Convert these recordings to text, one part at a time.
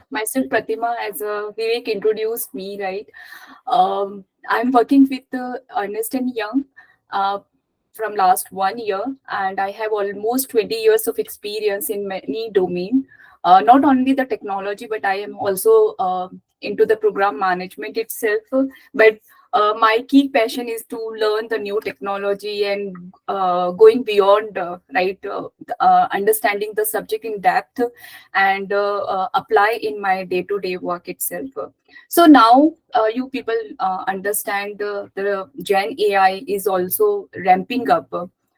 myself Pratima, as Vivek introduced me, right? I'm working with Ernest and Young uh, from last 1 year, and I have almost 20 years of experience in many domain. Not only the technology, but I am also into the program management itself. But my key passion is to learn the new technology and going beyond, understanding the subject in depth and apply in my day-to-day work itself. So now you people understand the Gen AI is also ramping up.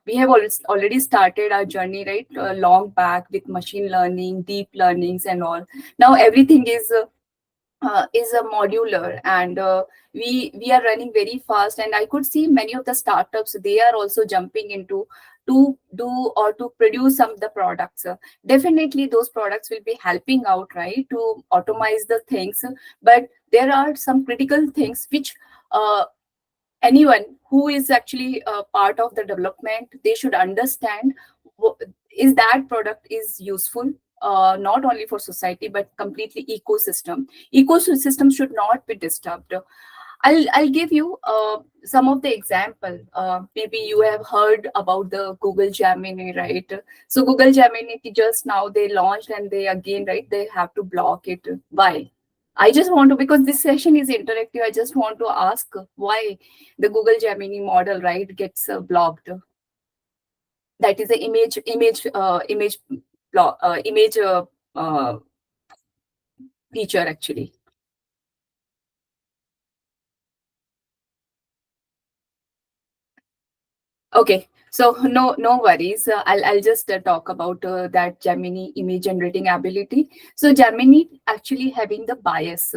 We have already started our journey, right? Long back with machine learning, deep learnings, and all. Now everything is a modular, and we are running very fast. And I could see many of the startups, they are also jumping into to do or to produce some of the products. Definitely those products will be helping out, right, to automate the things. But there are some critical things which anyone who is actually part of the development, they should understand, is that product is useful, not only for society but completely ecosystem should not be disturbed. I'll give you some of the example. Maybe you have heard about the Google Gemini, right? So Google Gemini just now they launched, and they again, right, they have to block it. Why? I just want to, because this session is interactive, I just want to ask why the Google Gemini model, right, gets blocked. That is the image uh, feature actually. Okay, so no worries. I'll just talk about that Gemini image generating ability. So Gemini actually having the bias,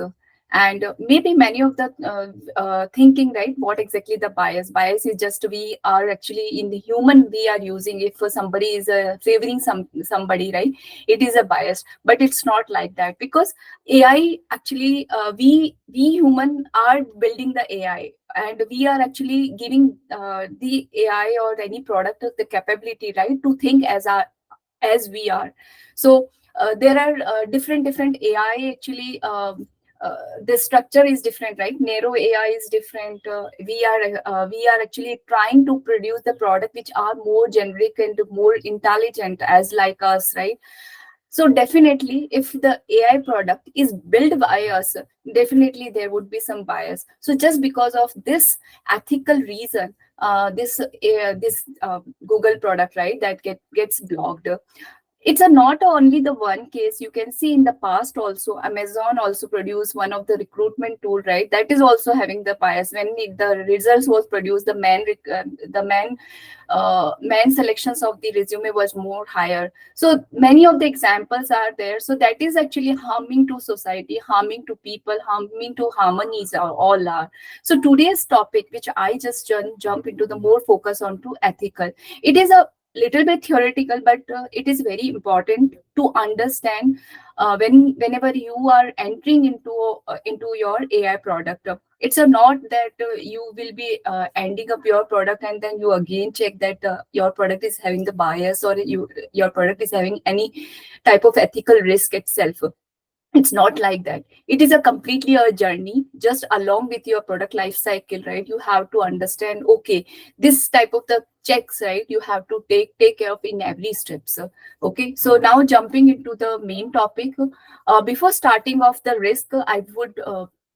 and maybe many of the thinking, right, what exactly the bias is. Just we are actually in the human, we are using, if somebody is favoring somebody, right, it is a bias. But it's not like that, because AI actually, we human are building the AI, and we are actually giving the AI or any product the capability, right, to think as we are. So there are different AI actually. The structure is different, right? Narrow AI is different. We are actually trying to produce the product which are more generic and more intelligent as like us, right? So definitely, if the AI product is built by us, definitely there would be some bias. So just because of this ethical reason, this Google product, right, that gets blocked. It's not only the one case. You can see in the past also, Amazon also produced one of the recruitment tool, right, that is also having the bias. When the results was produced, the man selections of the resume was more higher. So many of the examples are there. So that is actually harming to society, harming to people, harming to harmonies, all are. So today's topic, which I just jump into the more focus on to ethical, it is a little bit theoretical, but it is very important to understand whenever you are entering into your AI product. It's not that you will be ending up your product and then you again check that your product is having the bias, or your product is having any type of ethical risk itself. It's not like that. It is a completely a journey just along with your product life cycle, right? You have to understand, okay, this type of the checks, right, you have to take care of in every steps. Okay, so now jumping into the main topic, before starting off the risk, I would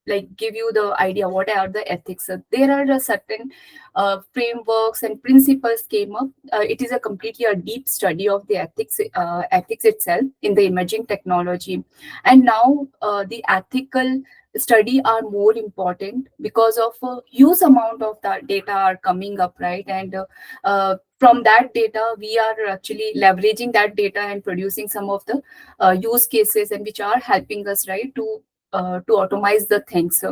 like give you the idea what are the ethics. There are a certain frameworks and principles came up. It is a completely a deep study of the ethics itself in the emerging technology. And now the ethical study are more important because of a huge amount of that data are coming up, right? And from that data, we are actually leveraging that data and producing some of the use cases, and which are helping us, right, to automate the things.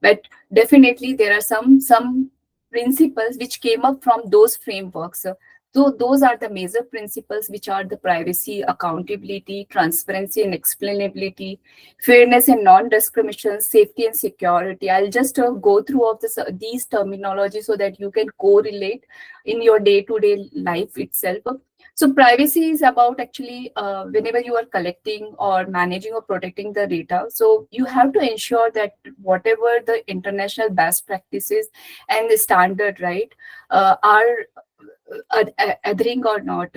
But definitely there are some principles which came up from those frameworks. So those are the major principles, which are the privacy, accountability, transparency and explainability, fairness and non-discrimination, safety and security. I'll just go through of this, these terminology so that you can correlate in your day-to-day life itself. So privacy is about actually whenever you are collecting or managing or protecting the data. So you have to ensure that whatever the international best practices and the standard, right, are adhering or not.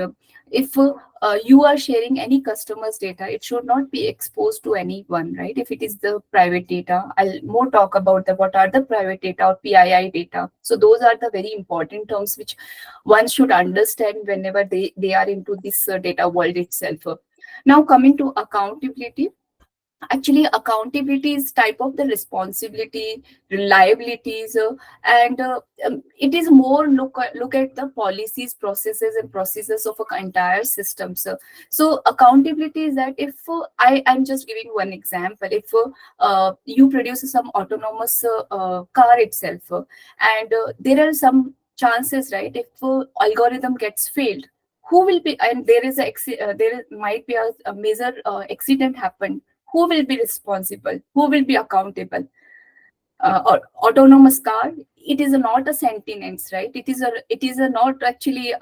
If you are sharing any customer's data, it should not be exposed to anyone, right? If it is the private data, I'll more talk about the what are the private data or PII data. So those are the very important terms which one should understand whenever they are into this data world itself. Now coming to accountability, actually accountability is type of the responsibility, reliabilities, and it is more look at the policies, processes and processes of an entire system. So accountability is that if I'm just giving one example. If you produce some autonomous car itself, and there are some chances, right? If algorithm gets failed, who will be, and there is might be a major accident happen, who will be responsible, who will be accountable? Or autonomous car, it is not a sentience, right? It is a not actually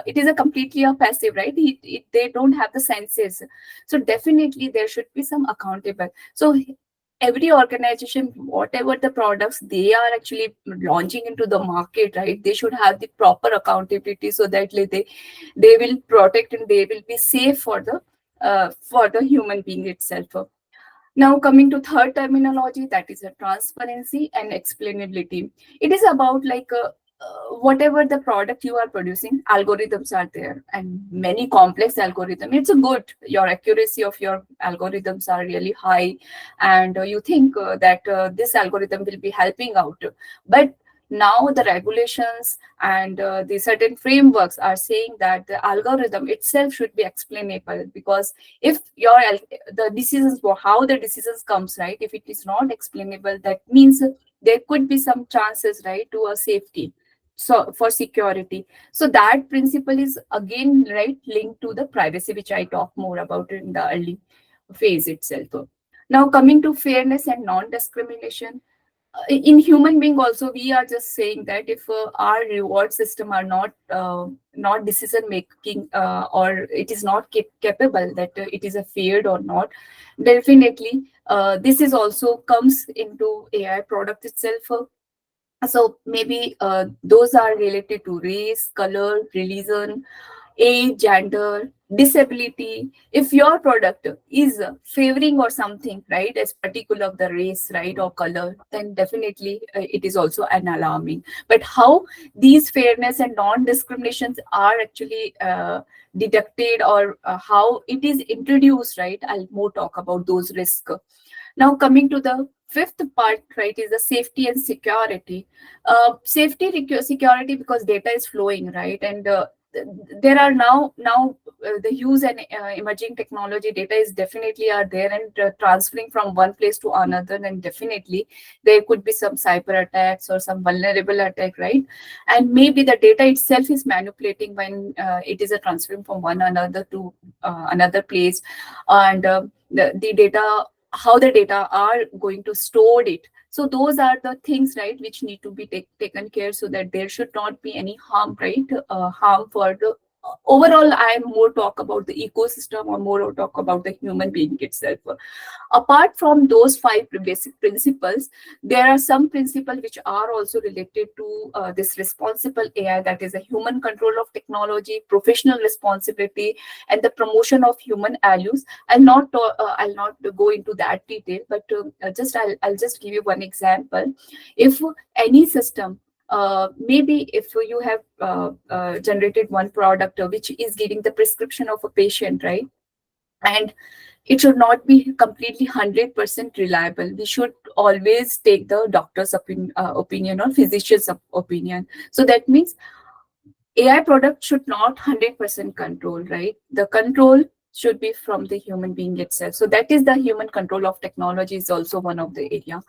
it is a completely a passive, right? They don't have the senses. So definitely there should be some accountable. So every organization, whatever the products they are actually launching into the market, right, they should have the proper accountability so that they will protect and they will be safe for the human being itself. Now, coming to third terminology, that is a transparency and explainability. It is about like whatever the product you are producing, algorithms are there, and many complex algorithm. It's a good, your accuracy of your algorithms are really high, and you think that this algorithm will be helping out, but now the regulations and the certain frameworks are saying that the algorithm itself should be explainable, because if the decisions for how the decisions comes, right, if it is not explainable, that means there could be some chances, right, to a safety, so for security. So that principle is again, right, linked to the privacy, which I talk more about in the early phase itself. Now coming to fairness and non-discrimination, in human being also, we are just saying that if our reward system are not decision making, or it is not capable, that it is a fair or not, definitely this is also comes into AI product itself. So maybe those are related to race, color, religion, age, gender, disability. If your product is favoring or something, right, as particular of the race, right, or color, then definitely it is also an alarming. But how these fairness and non-discriminations are actually deducted, or how it is introduced, right, I'll more talk about those risks. Now coming to the fifth part, right, is the safety and security. Security, because data is flowing, right, and there are now the use and emerging technology, data is definitely are there and transferring from one place to another, and definitely there could be some cyber attacks or some vulnerable attack, right? And maybe the data itself is manipulating when it is a transferring from one another to another place, and the data, how the data are going to store it. So those are the things, right, which need to be taken care, so that there should not be any harm, right, harm for the overall. I am more talk about the ecosystem, or more talk about the human being itself. Apart from those five basic principles, there are some principles which are also related to this responsible AI, that is a human control of technology, professional responsibility, and the promotion of human values. I'll not go into that detail, but I'll just give you one example. If any system, maybe if you have generated one product which is giving the prescription of a patient, right, and it should not be completely 100% reliable. We should always take the doctor's opinion or physician's opinion. So that means AI product should not 100% control, right? The control should be from the human being itself. So that is the human control of technology is also one of the area.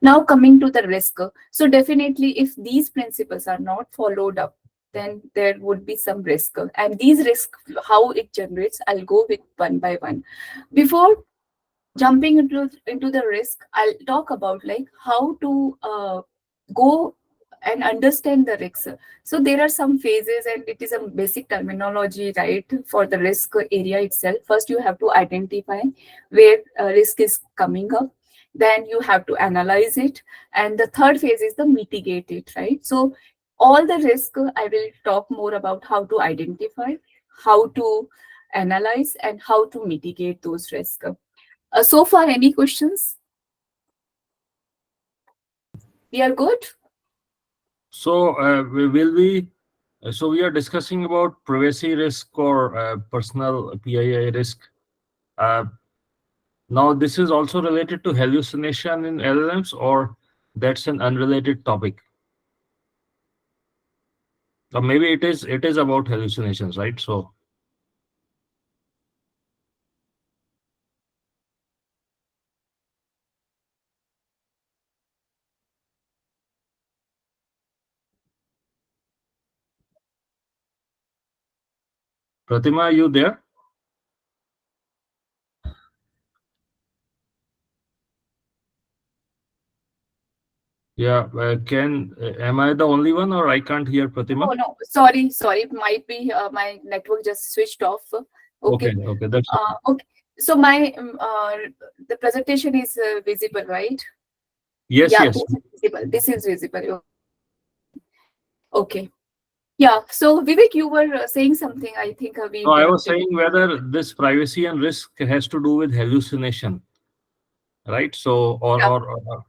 Now coming to the risk. So definitely if these principles are not followed up, then there would be some risk. And these risks, how it generates, I'll go with one by one. Before jumping into the risk, I'll talk about like how to go and understand the risks. So there are some phases, and it is a basic terminology, right, for the risk area itself. First you have to identify where risk is coming up, then you have to analyze it, and the third phase is the mitigate it, right? So all the risk, I will talk more about how to identify, how to analyze, and how to mitigate those risks. So far, any questions? We are good? So so we are discussing about privacy risk or personal PII risk. Uh, Now this is also related to hallucination in LLMs, or that's an unrelated topic. Or maybe it is about hallucinations, right? So Pratima, are you there? Yeah. Can am I the only one, or I can't hear Oh, Pratima? no, sorry. It might be my network just switched off. Okay, Okay. okay, that's okay. Okay. So my the presentation is visible, right? Yes, Yeah, yes. this is visible. This is visible. Okay. Yeah. So Vivek, you were saying something. I think we No, I was interrupted. saying whether this privacy and risk has to do with hallucination, right? So, Yeah.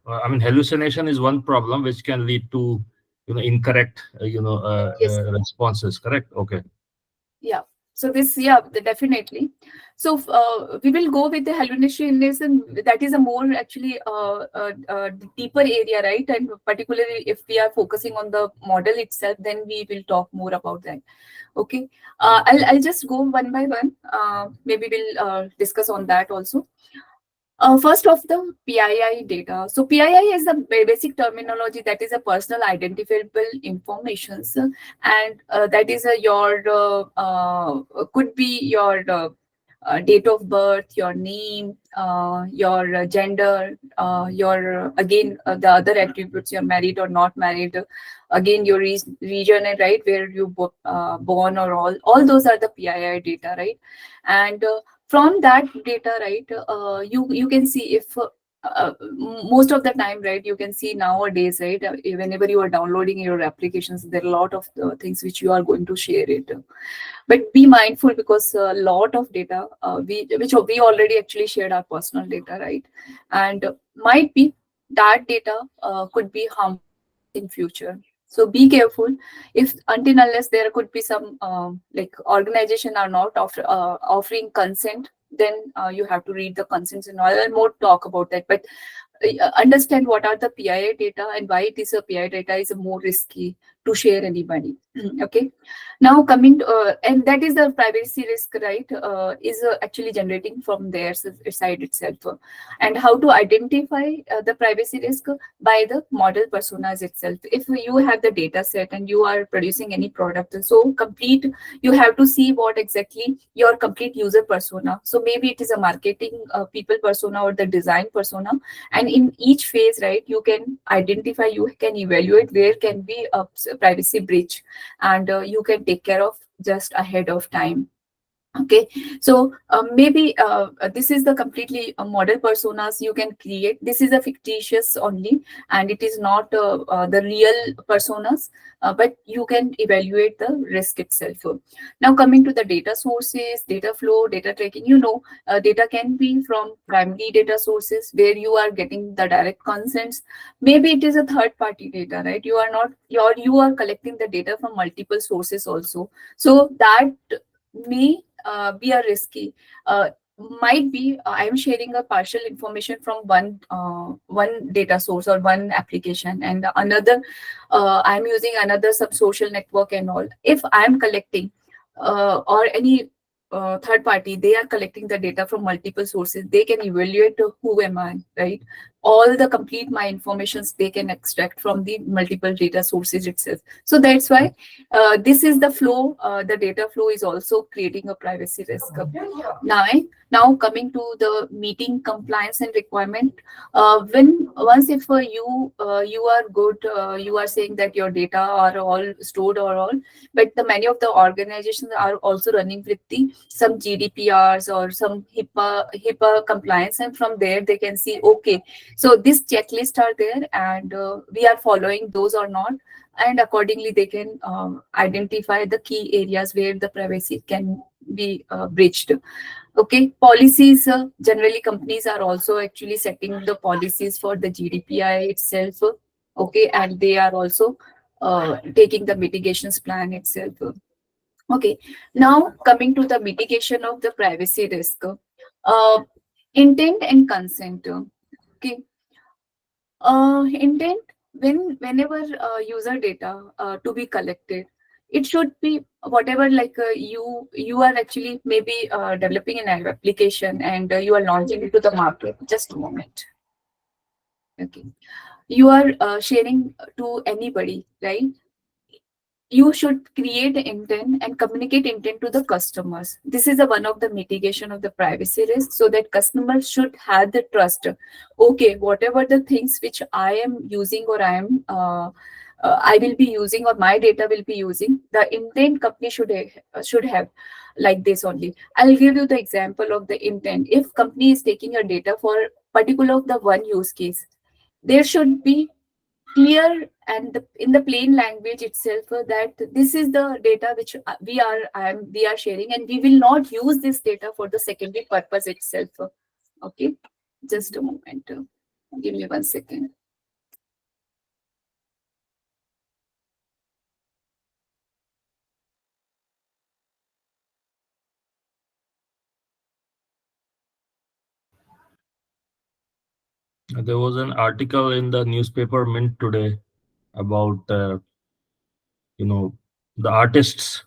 I mean, hallucination is one problem which can lead to, incorrect, Yes. responses. Correct? Okay. Yeah. So this, yeah, definitely. So we will go with the hallucination. That is a more actually deeper area, right? And particularly if we are focusing on the model itself, then we will talk more about that. Okay. I'll just go one by one. Maybe we'll discuss on that also. First of the PII data. So PII is the basic terminology that is a personal identifiable informations, and that is your could be your date of birth, your name, your gender, your again the other attributes, you're married or not married, again your region, right, where you born, or all those are the PII data, right? And from that data, right, you can see if most of the time, right, you can see nowadays, right, whenever you are downloading your applications, there are a lot of things which you are going to share it, but be mindful, because a lot of data which we already actually shared our personal data, right? And might be that data could be harmful in future. So be careful. If until unless there could be some like organization are not offering consent, then you have to read the consents, and I'll more talk about that. But understand what are the PII data and why it is a PII data is more risky to share anybody. Okay. Now coming to, and that is the privacy risk, right? Is actually generating from their side itself. And how to identify the privacy risk by the model personas itself. If you have the data set and you are producing any product, so complete, you have to see what exactly your complete user persona. So maybe it is a marketing people persona or the design persona, and in each phase, right, you can identify, you can evaluate where can be a privacy breach, and you can take care of just ahead of time. Okay. So maybe this is the completely model personas you can create. This is a fictitious only, and it is not the real personas, but you can evaluate the risk itself. Now coming to the data sources, data flow, data tracking, data can be from primary data sources where you are getting the direct consents. Maybe it is a third party data, right? You are collecting the data from multiple sources also. So that may be a risky. Might be I am sharing a partial information from one data source or one application, and another I am using another sub social network and all. If I am collecting or any third party, they are collecting the data from multiple sources, they can evaluate who am I, right? all the complete my informations they can extract from the multiple data sources itself. So that's why this is the flow. The data flow is also creating a privacy risk. Now, now coming to the meeting compliance and requirement, when once if you are good, you are saying that your data are all stored or all, but the many of the organizations are also running with the some GDPRs or some HIPAA compliance, and from there they can see, okay, so this checklist are there, and we are following those or not, and accordingly they can identify the key areas where the privacy can be breached. Okay, policies. Generally, companies are also actually setting the policies for the GDPR itself. Okay, and they are also taking the mitigations plan itself. Okay, now coming to the mitigation of the privacy risk, intent and consent. Okay, intent, whenever user data to be collected, it should be whatever, like you are actually maybe developing an application, and you are launching it to the market. Just a moment. Okay, you are sharing to anybody, right? You should create intent and communicate intent to the customers. This is a one of the mitigation of the privacy risk, so that customers should have the trust. Okay, whatever the things which I am using, or I will be using, or my data will be using, the intent company should have like this only. I'll give you the example of the intent. If company is taking your data for particular of the one use case, there should be clear and in the plain language itself, that this is the data which we are sharing, and we will not use this data for the secondary purpose itself. Okay, just a moment. Give me 1 second. There was an article in the newspaper Mint today about you know the artists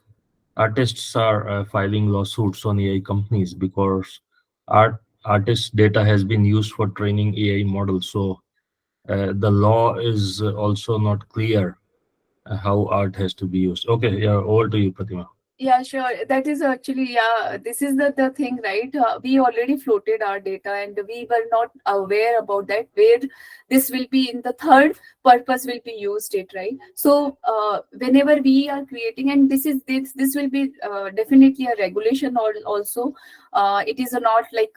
are filing lawsuits on AI companies because artists' data has been used for training AI models. So the law is also not clear how art has to be used. Okay, yeah, over to you, Pratima. Yeah, sure. That is actually, yeah, this is the thing, right? We already floated our data, and we were not aware about that, where this will be in the third purpose will be used it, right? So whenever we are creating, and this will be definitely a regulation, or also it is not like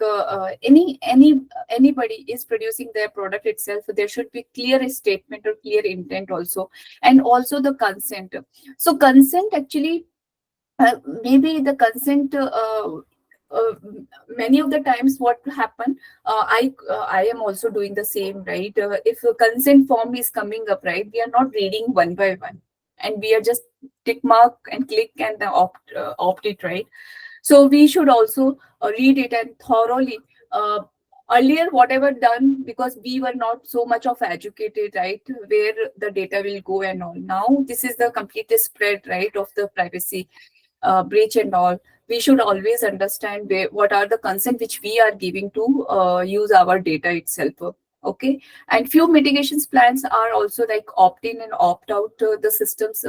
anybody is producing their product itself. There should be clear statement or clear intent also, and also the consent. So consent actually, maybe the consent, uh, many of the times what happen, I am also doing the same, right? If a consent form is coming up, right, we are not reading one by one, and we are just tick mark and click and opt it, right? So we should also read it and thoroughly. Earlier whatever done, because we were not so much of educated, right, where the data will go and all. Now this is the complete spread, right, of the privacy breach and all. We should always understand what are the consent which we are giving to use our data itself. Okay, and few mitigations plans are also like opt-in and opt-out the systems.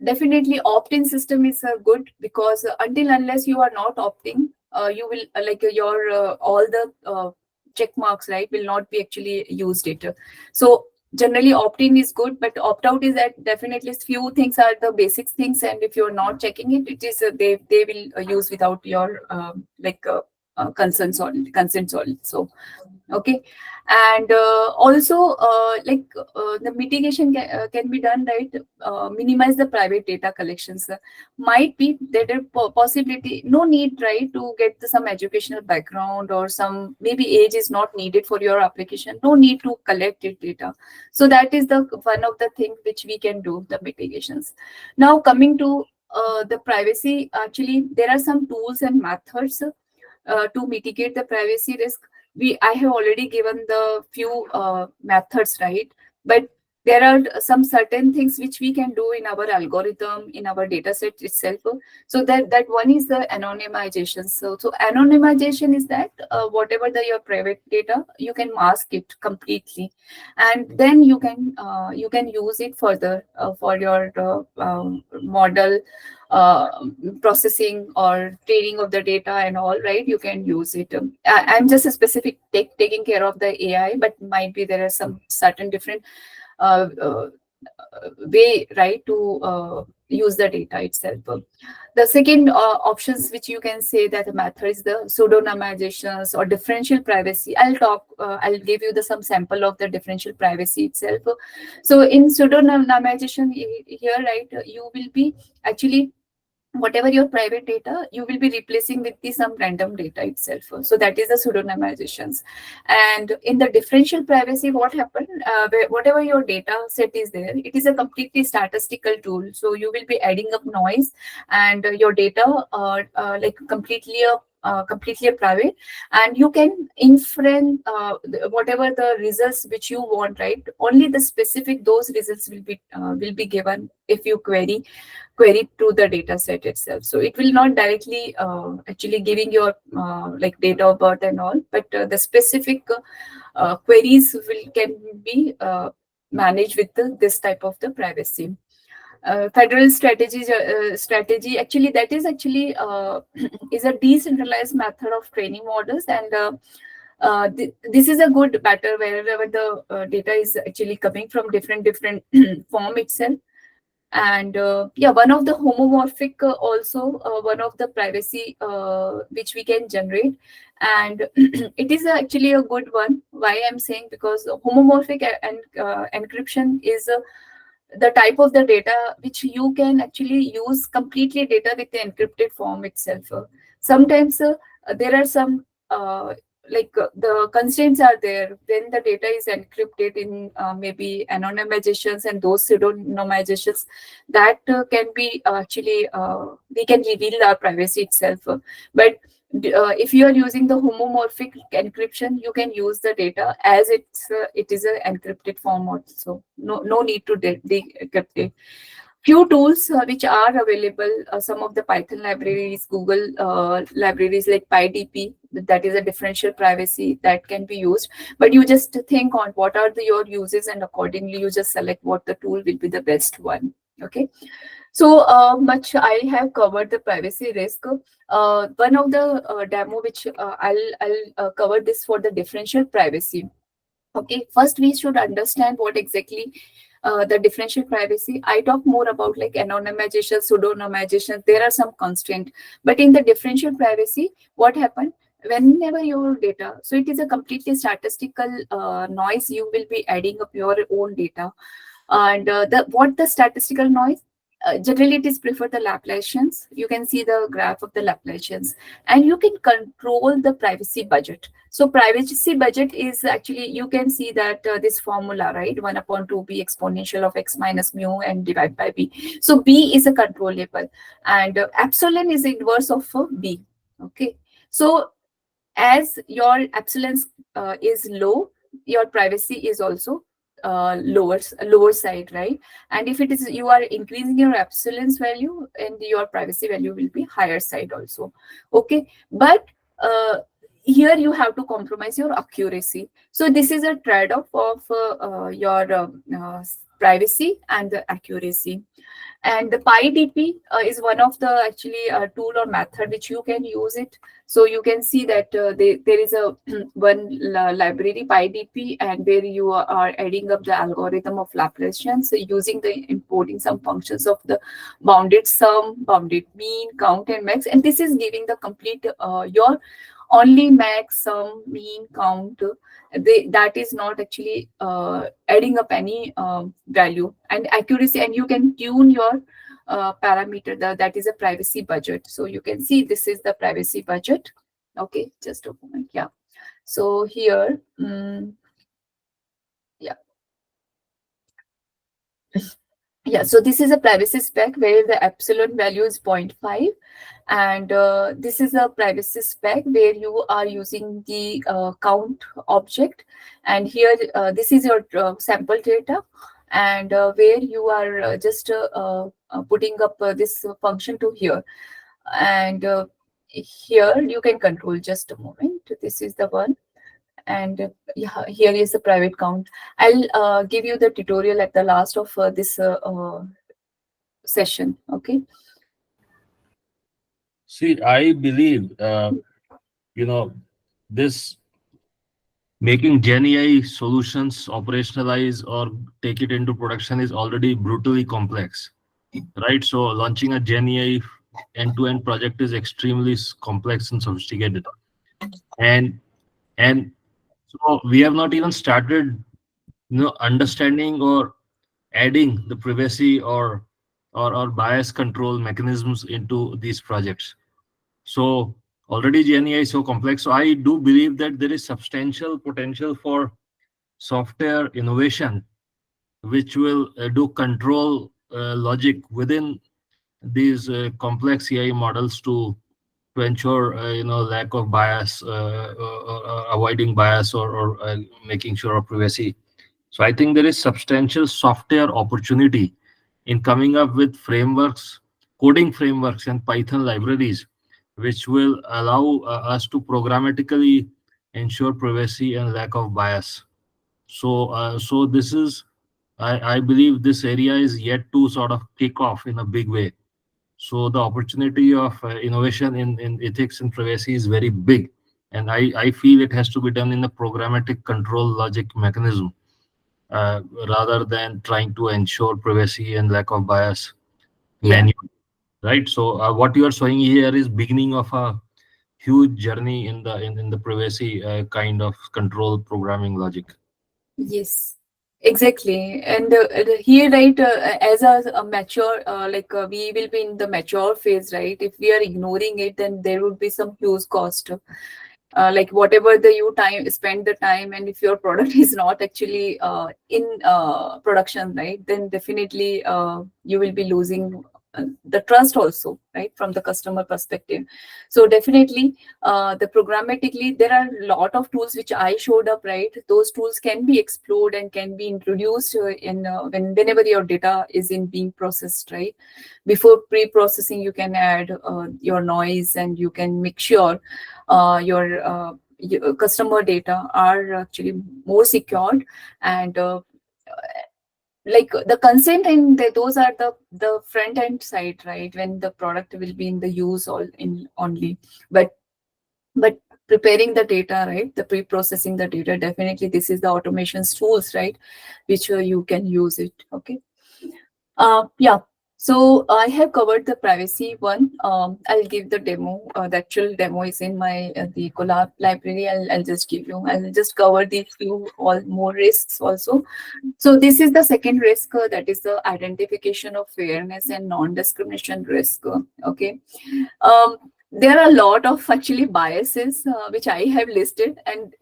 Definitely opt-in system is good, because until unless you are not opting, you will like your all the check marks, right, will not be actually used it. So generally opt-in is good, but opt-out is that definitely few things are the basic things, and if you're not checking it, it is they will use without your consents also. Okay, and also the mitigation can be done, right? Minimize the private data collections. Might be that a possibility, no need, right, to get some educational background, or some maybe age is not needed for your application, no need to collect it data. So that is the one of the things which we can do, the mitigations. Now coming to the privacy, actually there are some tools and methods to mitigate the privacy risk. I have already given the few methods, right? But there are some certain things which we can do in our algorithm, in our data set itself. So that one is the anonymization. So anonymization is that whatever your private data, you can mask it completely, and then you can use it further for your model uh, processing or training of the data and all, right? You can use it. I'm just a specific taking care of the AI, but might be there are some certain different uh, uh, way, right, to use the data itself. The second options which you can say that the method is the pseudonymizations or differential privacy. I'll give you the some sample of the differential privacy itself. So in pseudonymization here, right, you will be actually whatever your private data, you will be replacing with the some random data itself. So that is the pseudonymizations. And in the differential privacy, what happened, whatever your data set is there, it is a completely statistical tool. So you will be adding up noise, and your data like completely private, and you can infer whatever the results which you want, right? Only the specific those results will be given if you query to the data set itself. So it will not directly actually giving your like date of birth and all, but the specific queries will can be managed with this type of the privacy. Federal strategy actually, that is actually is a decentralized method of training models, and this is a good better wherever the data is actually coming from different form itself. And yeah, one of the homomorphic also one of the privacy which we can generate, and it is actually a good one. Why I'm saying, because homomorphic and encryption is the type of the data which you can actually use completely data with the encrypted form itself. Sometimes there are some the constraints are there when the data is encrypted in maybe anonymizations and those pseudonymizations, that can be actually we can reveal our privacy itself. But if you are using the homomorphic encryption, you can use the data as it is an encrypted form also. No need to decrypt it. Few tools which are available, some of the Python libraries, Google libraries like PyDP, that is a differential privacy that can be used. But you just think on what are your uses, and accordingly you just select what the tool will be the best one. Okay. So much I have covered the privacy risk. One of the demo which I'll cover this for the differential privacy. Okay, first we should understand what exactly the differential privacy. I talk more about like anonymization, pseudonymization. There are some constraints, but in the differential privacy, what happened? Whenever your data, so it is a completely statistical noise. You will be adding up your own data, and the statistical noise. Generally, it is prefer the Laplacians. You can see the graph of the Laplacians, and you can control the privacy budget. So privacy budget is actually, you can see that this formula, right? 1 upon 2b exponential of x minus mu and divide by b. So b is a controllable, and epsilon is the inverse of b. Okay. So as your epsilon is low, your privacy is also lower side, right? And if it is, you are increasing your epsilon's value, and your privacy value will be higher side also. Okay. But here you have to compromise your accuracy. So this is a trade-off of your privacy and the accuracy. And the PyDP is one of the actually tool or method which you can use it. So you can see that there is a one library PyDP, and where you are adding up the algorithm of Laplacian. So using the importing some functions of the bounded sum, bounded mean, count, and max, and this is giving the complete your only max, sum, mean, count. That is not actually adding up any value and accuracy, and you can tune your parameter. That is a privacy budget. So you can see this is the privacy budget. Okay, just a moment. Yeah. So here, yeah. Yeah, so this is a privacy spec where the epsilon value is 0.5, and this is a privacy spec where you are using the count object, and here this is your sample data, and where you are just putting up this function to here, and here you can control. Just a moment, this is the one, and yeah, here is the private count. I'll give you the tutorial at the last of this session. Okay. See, I believe, this making Gen AI solutions operationalize or take it into production is already brutally complex, right? So launching a Gen AI end-to-end project is extremely complex and sophisticated, and and so we have not even started, understanding or adding the privacy or bias control mechanisms into these projects. So already Gen AI is so complex. So I do believe that there is substantial potential for software innovation, which will do control logic within these complex AI models to ensure lack of bias, avoiding bias, or making sure of privacy. So I think there is substantial software opportunity in coming up with frameworks, coding frameworks, and Python libraries, which will allow us to programmatically ensure privacy and lack of bias. So this is, I believe this area is yet to sort of kick off in a big way. So the opportunity of innovation in ethics and privacy is very big, and I feel it has to be done in a programmatic control logic mechanism, rather than trying to ensure privacy and lack of bias Yeah. manually, right? So what you are showing here is beginning of a huge journey in the privacy kind of control programming logic. Yes, exactly. And here, right, as a mature, we will be in the mature phase, right? If we are ignoring it, then there would be some huge cost. Like whatever the you time spend the time, and if your product is not actually in production, right, then definitely you will be losing the trust also, right, from the customer perspective. So definitely the programmatically there are a lot of tools which I showed up, right? Those tools can be explored and can be introduced in whenever your data is in being processed, right? Before pre-processing, you can add your noise, and you can make sure your customer data are actually more secured, and like the consent, and those are the front end side, right, when the product will be in the use all in only. But but preparing the data, right, the pre-processing the data, definitely this is the automation tools, right, which you can use it. Okay. Yeah. So I have covered the privacy one. I'll give the demo. The actual demo is in my the collab library. I'll just give you. I'll just cover the few all more risks also. So this is the second risk, that is the identification of fairness and non-discrimination risk. Okay. There are a lot of actually biases which I have listed, and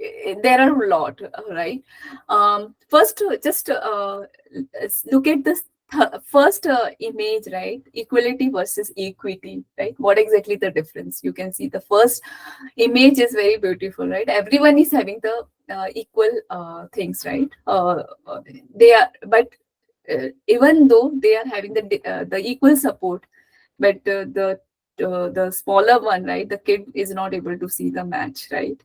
there are a lot, right? First, just let's look at this first image, right? Equality versus equity, right? What exactly the difference? You can see the first image is very beautiful, right? Everyone is having the equal things, right? They are, but even though they are having the equal support, but the smaller one, right, the kid is not able to see the match, right?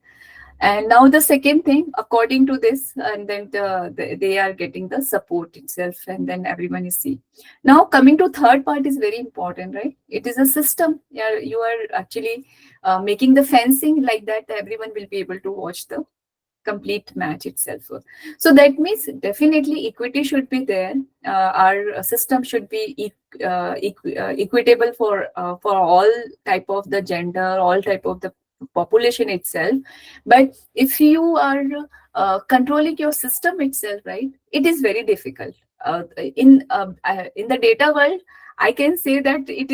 And now the second thing, according to this, and then they are getting the support itself, and then everyone is see. Now coming to third part is very important, right? It is a system. Yeah, you are actually making the fencing like that. Everyone will be able to watch the complete match itself. So that means definitely equity should be there. Our system should be equitable for all type of the gender, all type of the population itself. But if you are controlling your system itself, right, it is very difficult. In the data world, I can say that it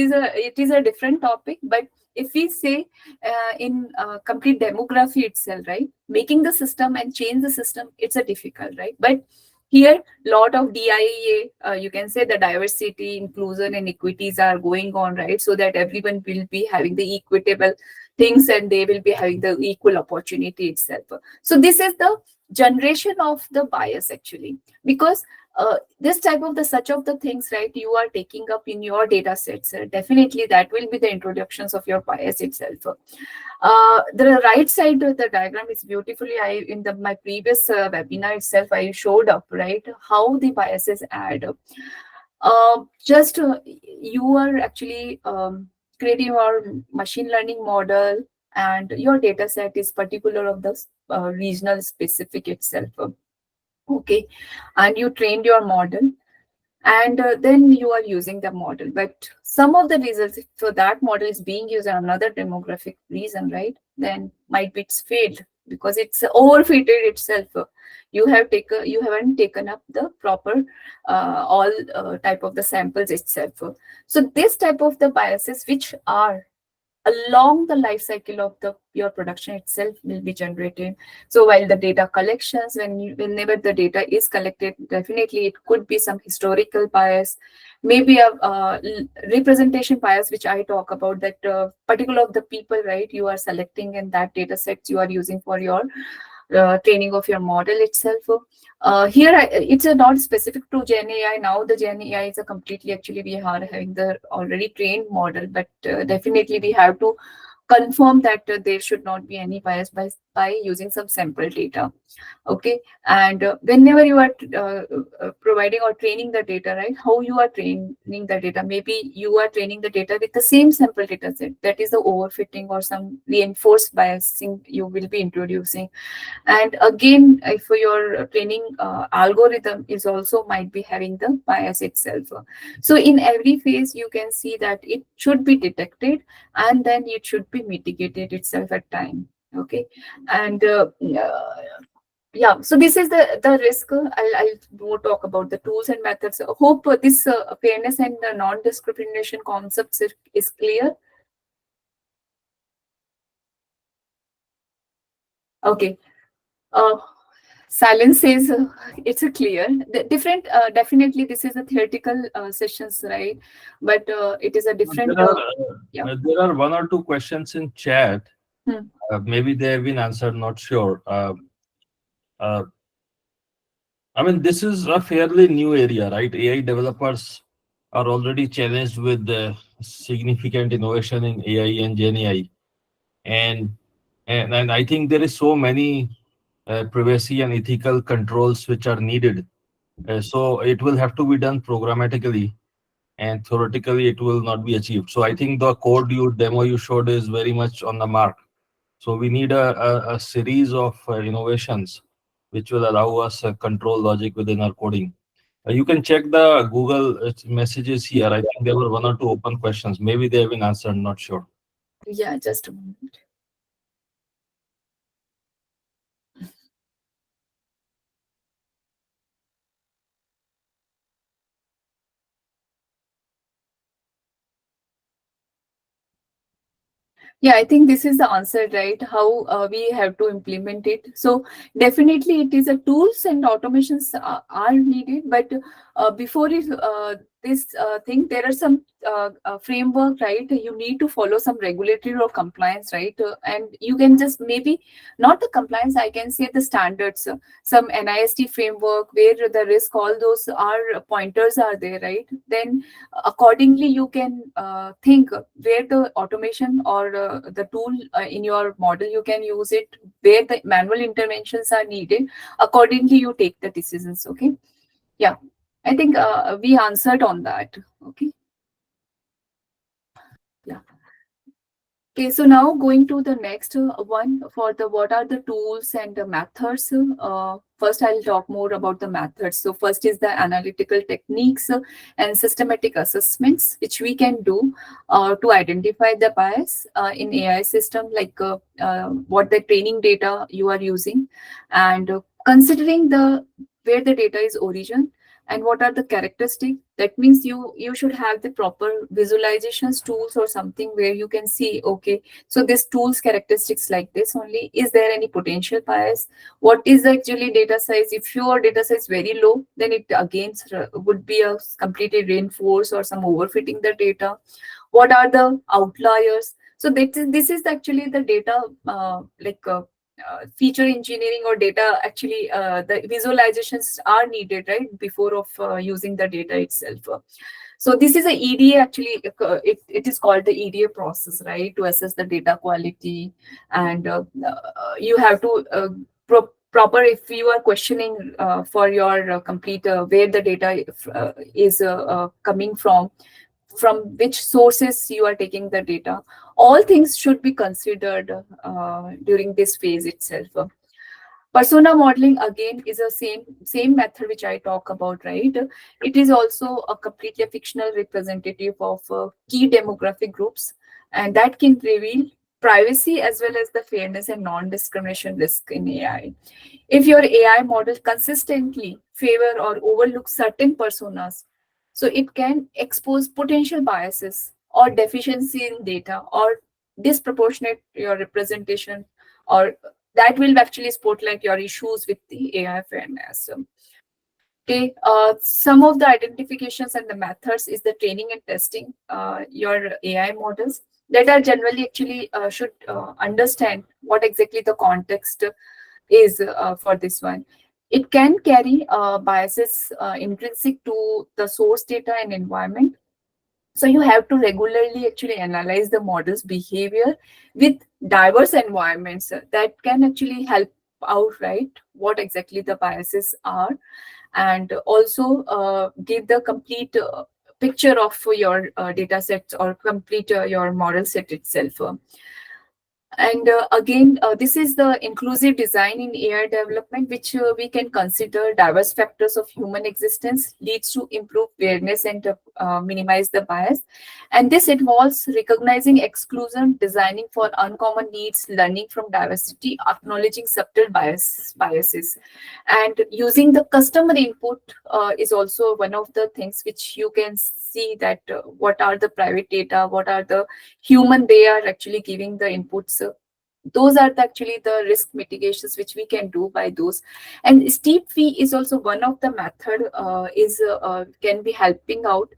is a different topic. But if we say in complete demography itself, right, making the system and change the system, it's a difficult, right? But here lot of DIA, you can say the diversity, inclusion, and equities are going on, right, so that everyone will be having the equitable things, and they will be having the equal opportunity itself. So this is the generation of the bias actually, because this type of the such of the things, right, you are taking up in your data sets, definitely that will be the introductions of your bias itself. The right side of the diagram is beautifully, I in the my previous webinar itself I showed up, right, how the biases add up. Just you are actually creating your machine learning model, and your data set is particular of the regional specific itself. Okay, and you trained your model, and then you are using the model, but some of the results for that model is being used in another demographic reason, right, then might be it's failed because it's overfitted itself. You haven't taken up the proper all type of the samples itself. So this type of the biases which are along the life cycle of the your production itself will be generated. So while the data collections, whenever the data is collected, definitely it could be some historical bias, maybe a representation bias, which I talk about, that particular of the people, right, you are selecting in that data sets you are using for your training of your model itself. Here, it's not specific to Gen AI. Now, the Gen AI is a completely, actually, we are having the already trained model, but definitely we have to confirm that there should not be any bias by using some sample data. Okay, and whenever you are providing or training the data, right, how you are training the data, maybe you are training the data with the same sample data set, that is the overfitting or some reinforced biasing you will be introducing. And again, if your training algorithm is also might be having the bias itself. So in every phase you can see that it should be detected, and then it should be mitigated itself at time. Okay, and yeah, so this is the risk. I'll more talk about the tools and methods. Hope this fairness and non-discrimination concepts is clear. Okay. uh, Silence says it's a clear different. Definitely this is a theoretical sessions, right, but it is a different yeah. There are one or two questions in chat. Hmm. Maybe they have been answered, not sure. Uh, I mean, this is a fairly new area, right? AI developers are already challenged with significant innovation in AI and Gen AI. And, and I think there is so many privacy and ethical controls which are needed. So it will have to be done programmatically, and theoretically it will not be achieved. So I think the code you demo you showed is very much on the mark. So we need a series of innovations which will allow us control logic within our coding. You can check the Google messages here. I think there were one or two open questions. Maybe they have been answered, not sure. Yeah, just a moment. Yeah, I think this is the answer, right? How we have to implement it. So definitely it is a tools and automations are needed, but before this thing, there are some framework, right? You need to follow some regulatory or compliance, right? And you can just maybe not the compliance, I can say the standards, some NIST framework where the risk, all those are pointers are there, right? Then accordingly you can think where the automation or the tool in your model you can use it, where the manual interventions are needed, accordingly you take the decisions. Okay, yeah, I think we answered on that. Okay, yeah. Okay, so now going to the next one for the what are the tools and the methods. First, I'll talk more about the methods. So first is the analytical techniques and systematic assessments, which we can do to identify the bias in AI system, like what the training data you are using, and considering the where the data is origin and what are the characteristics. That means you should have the proper visualizations tools or something where you can see, okay, so this tool's characteristics like this only, is there any potential bias, what is the actually data size. If your data size very low, then it again would be a completely reinforced or some overfitting the data. What are the outliers? So this is actually the data feature engineering or data, actually the visualizations are needed, right, before of using the data itself. So this is a EDA, actually it is called the EDA process, right, to assess the data quality. And you have to proper, if you are questioning for your complete where the data is coming from which sources you are taking the data, all things should be considered during this phase itself. Persona modeling again is a same method which I talk about, right? It is also a completely fictional representative of key demographic groups, and that can reveal privacy as well as the fairness and non-discrimination risk in AI. If your AI model consistently favor or overlook certain personas, so it can expose potential biases or deficiency in data or disproportionate your representation, or that will actually spotlight your issues with the AI fairness. Okay, some of the identifications and the methods is the training and testing your AI models that are generally actually should understand what exactly the context is for this one. It can carry biases intrinsic to the source data and environment. So you have to regularly actually analyze the model's behavior with diverse environments that can actually help out, right, what exactly the biases are, and also give the complete picture of your data sets or complete your model set itself. And again, this is the inclusive design in AI development, which we can consider diverse factors of human existence, leads to improved fairness and minimize the bias. And this involves recognizing exclusion, designing for uncommon needs, learning from diversity, acknowledging subtle biases. And using the customer input is also one of the things which you can see that what are the private data, what are the human they are actually giving the inputs. Those are actually the risk mitigations which we can do by those. And steep fee is also one of the method is can be helping out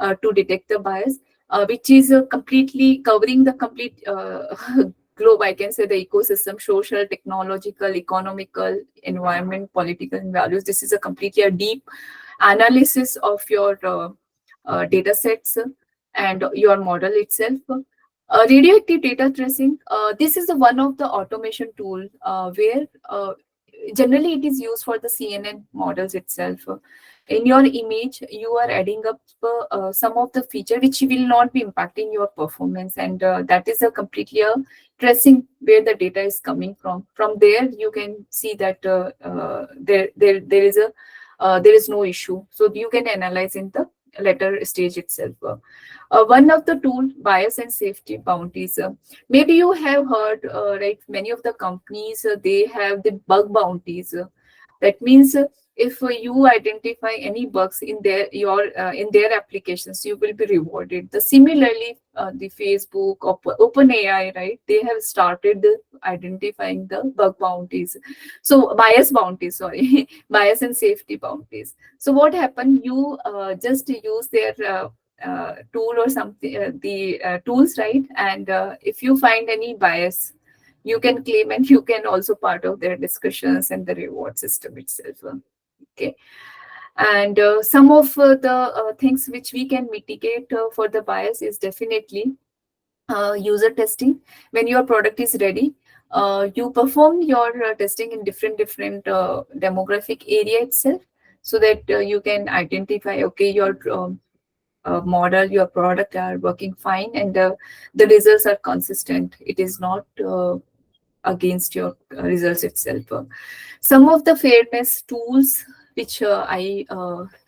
to detect the bias, which is completely covering the complete globe, I can say, the ecosystem, social, technological, economical, environment, political, and values. This is a completely a deep analysis of your data sets and your model itself. Radioactive data tracing. This is the one of the automation tool where generally it is used for the CNN models itself. In your image, you are adding up some of the feature which will not be impacting your performance, and that is a completely a tracing where the data is coming from. From there, you can see that there is no issue. So you can analyze in the later stage itself. One of the tool, bias and safety bounties. Maybe you have heard, right? Many of the companies they have the bug bounties. That means if you identify any bugs in in their applications, you will be rewarded. The similarly, the Facebook or OpenAI, right? They have started identifying the bug bounties. So bias bounties, sorry, bias and safety bounties. So what happened? You just use their tool or something, the tools, right? And if you find any bias, you can claim, and you can also part of their discussions and the reward system itself. Okay. And some of the things which we can mitigate for the bias is definitely user testing. When your product is ready, you perform your testing in different demographic area itself, so that you can identify, okay, your model, your product are working fine, and the results are consistent. It is not against your results itself. Some of the fairness tools which I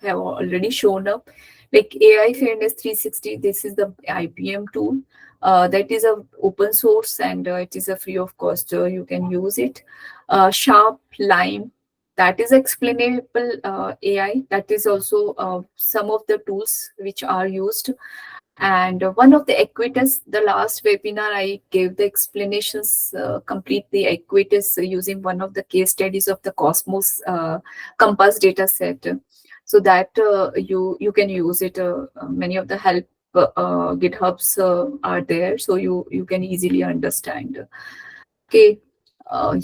have already shown up, like AI Fairness 360. This is the IPM tool. That is a open source, and it is a free of cost. You can use it. Sharp, Lime, that is explainable AI. That is also some of the tools which are used. And one of the Equitas, the last webinar, I gave the explanations, complete the Equitas using one of the case studies of the Cosmos Compass data set. So that you can use it. Many of the help GitHubs are there, so you can easily understand. Okay.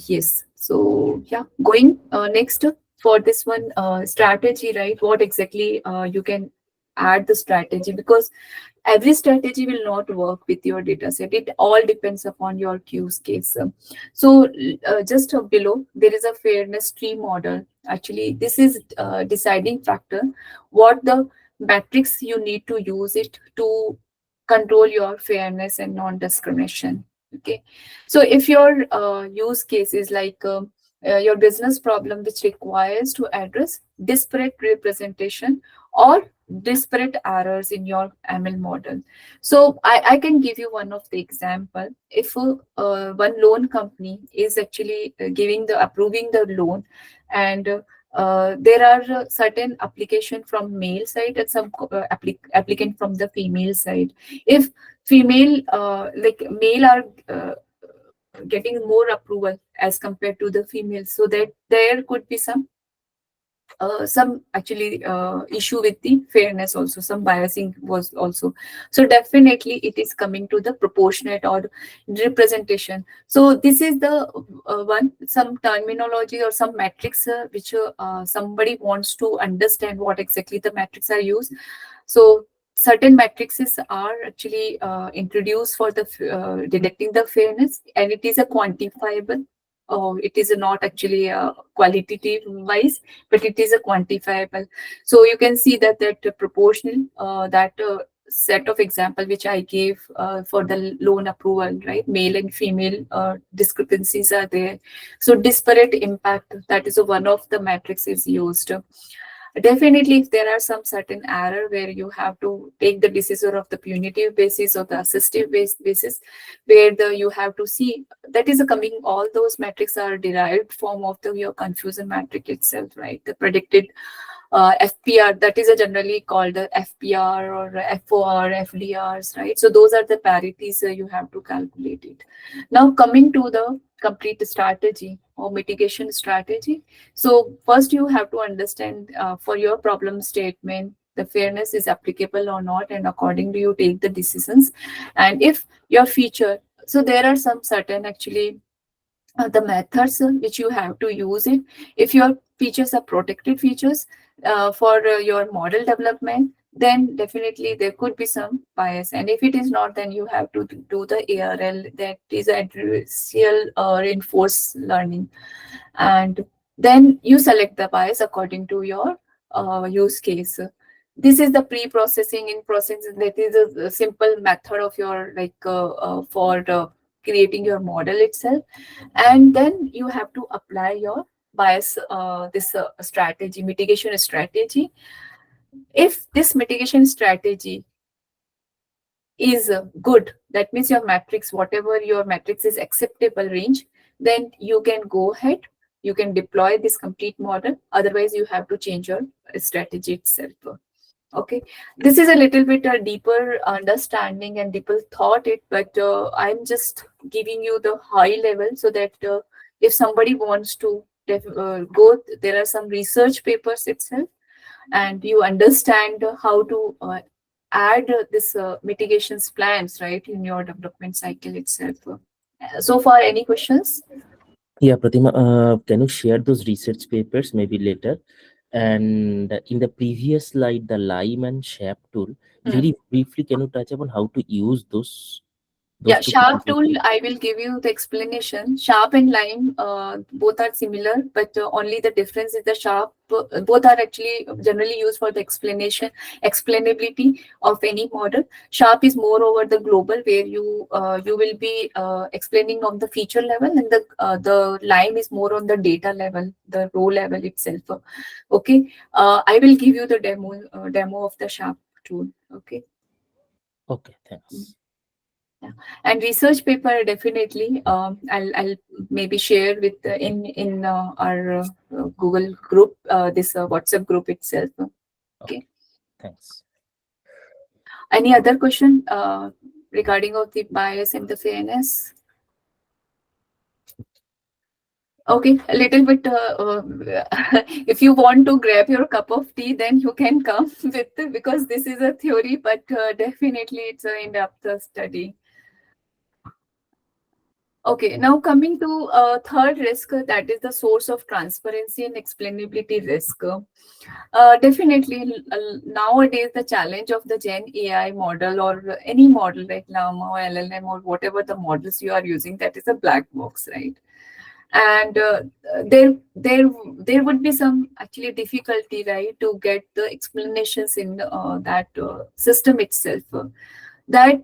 Yes. So yeah, going next for this one, strategy, right? What exactly you can add the strategy, because every strategy will not work with your data set. It all depends upon your use case. So just below there is a fairness tree model. Actually, this is deciding factor what the metrics you need to use it to control your fairness and non-discrimination. Okay, so if your use case is like your business problem which requires to address disparate representation or disparate errors in your ML model. So I can give you one of the example. If one loan company is actually giving the approving the loan, and there are certain application from male side and some applicant from the female side. If female like male are getting more approval as compared to the female, so that there could be some actually issue with the fairness also, some biasing was also. So definitely it is coming to the proportionate or representation. So this is the one some terminology or some metrics which somebody wants to understand what exactly the metrics are used. So certain matrices are actually introduced for the detecting the fairness, and it is a quantifiable. Oh, it is not actually qualitative wise, but it is a quantifiable. So you can see that proportional that set of example which I gave for the loan approval, right? Male and female discrepancies are there. So disparate impact, that is one of the metrics is used. Definitely, if there are some certain error where you have to take the decision of the punitive basis or the assistive basis, where you have to see that is a coming. All those metrics are derived form of the your confusion metric itself, right? The predicted FPR, that is a generally called the FPR or FOR, FDRs, right? So those are the parities you have to calculate it. Now coming to the complete strategy or mitigation strategy. So first you have to understand for your problem statement, the fairness is applicable or not, and accordingly you take the decisions. And if your feature, so there are some certain actually the methods which you have to use it. If your features are protected features for your model development, then definitely there could be some bias, and if it is not, then you have to do the ARL, that is adversarial reinforced learning. And then you select the bias according to your use case. This is the pre-processing in processing, that is a simple method of your like for creating your model itself. And then you have to apply your bias this strategy, mitigation strategy. If this mitigation strategy is good, that means your matrix, whatever your matrix is acceptable range, then you can go ahead, you can deploy this complete model. Otherwise you have to change your strategy itself. Okay, this is a little bit a deeper understanding and deeper thought it, but I'm just giving you the high level so that if somebody wants to go, there are some research papers itself, and you understand how to add this mitigations plans, right, in your development cycle itself. So far, any questions? Yeah, Pratima, can you share those research papers maybe later? And in the previous slide, the Lime and Shape tool, Hmm. very briefly, can you touch upon how to use those Yeah, two Sharp pieces? tool, I will give you the explanation. Sharp and Lime, both are similar, but only the difference is the Sharp, both are actually generally used for the explanation, explainability of any model. Sharp is more over the global, where you will be explaining on the feature level, and the Lime is more on the data level, the row level itself. Okay, I will give you the demo of the Sharp tool. Okay. Okay, thanks. Yeah. And research paper definitely. I'll maybe share with in our Google group, this WhatsApp group itself. Okay. Okay, thanks. Any other question regarding of the bias and the fairness? Okay, a little bit. If you want to grab your cup of tea, then you can come with, because this is a theory, but definitely it's an in-depth study. Okay, now coming to third risk, that is the source of transparency and explainability risk. Definitely, nowadays the challenge of the Gen AI model or any model like Llama or LLM or whatever the models you are using, that is a black box, right? And there would be some actually difficulty, right, to get the explanations in that system itself. That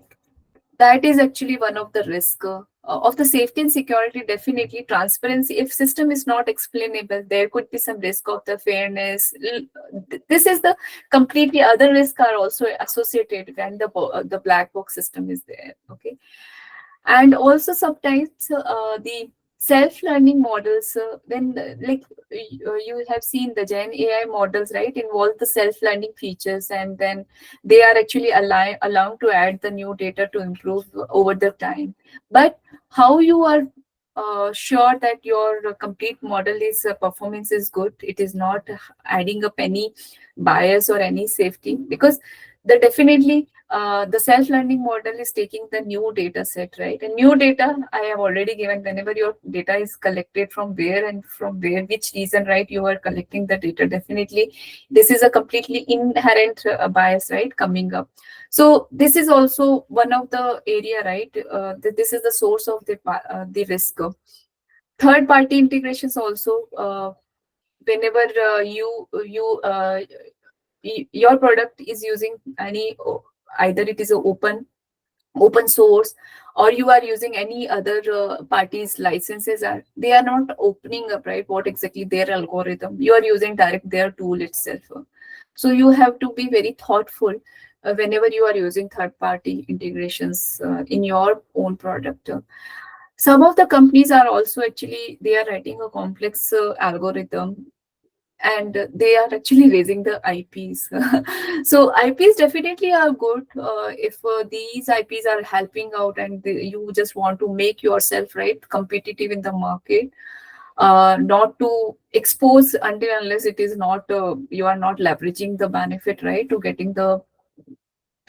that is actually one of the risk of the safety and security. Definitely transparency, if system is not explainable, there could be some risk of the fairness. This is the completely other risk are also associated when the black box system is there. Okay, and also sometimes the self-learning models, when you have seen the Gen AI models, right, involve the self-learning features, and then they are actually allowed to add the new data to improve over the time. But how you are sure that your complete model is performance is good, it is not adding up any bias or any safety, because the definitely the self-learning model is taking the new data set, right? And new data I have already given, whenever your data is collected from where and from where, which reason, right, you are collecting the data. Definitely, this is a completely inherent bias, right, coming up. So this is also one of the area, right? This is the source of the risk. Third party integrations also, whenever your product is using any, either it is a open source, or you are using any other parties licenses, are they are not opening up, right, what exactly their algorithm, you are using direct their tool itself. So you have to be very thoughtful whenever you are using third party integrations in your own product. Some of the companies are also actually they are writing a complex algorithm, and they are actually raising the IPs. So IPs definitely are good if these IPs are helping out, and you just want to make yourself, right, competitive in the market. Not to expose until unless it is not you are not leveraging the benefit, right, to getting the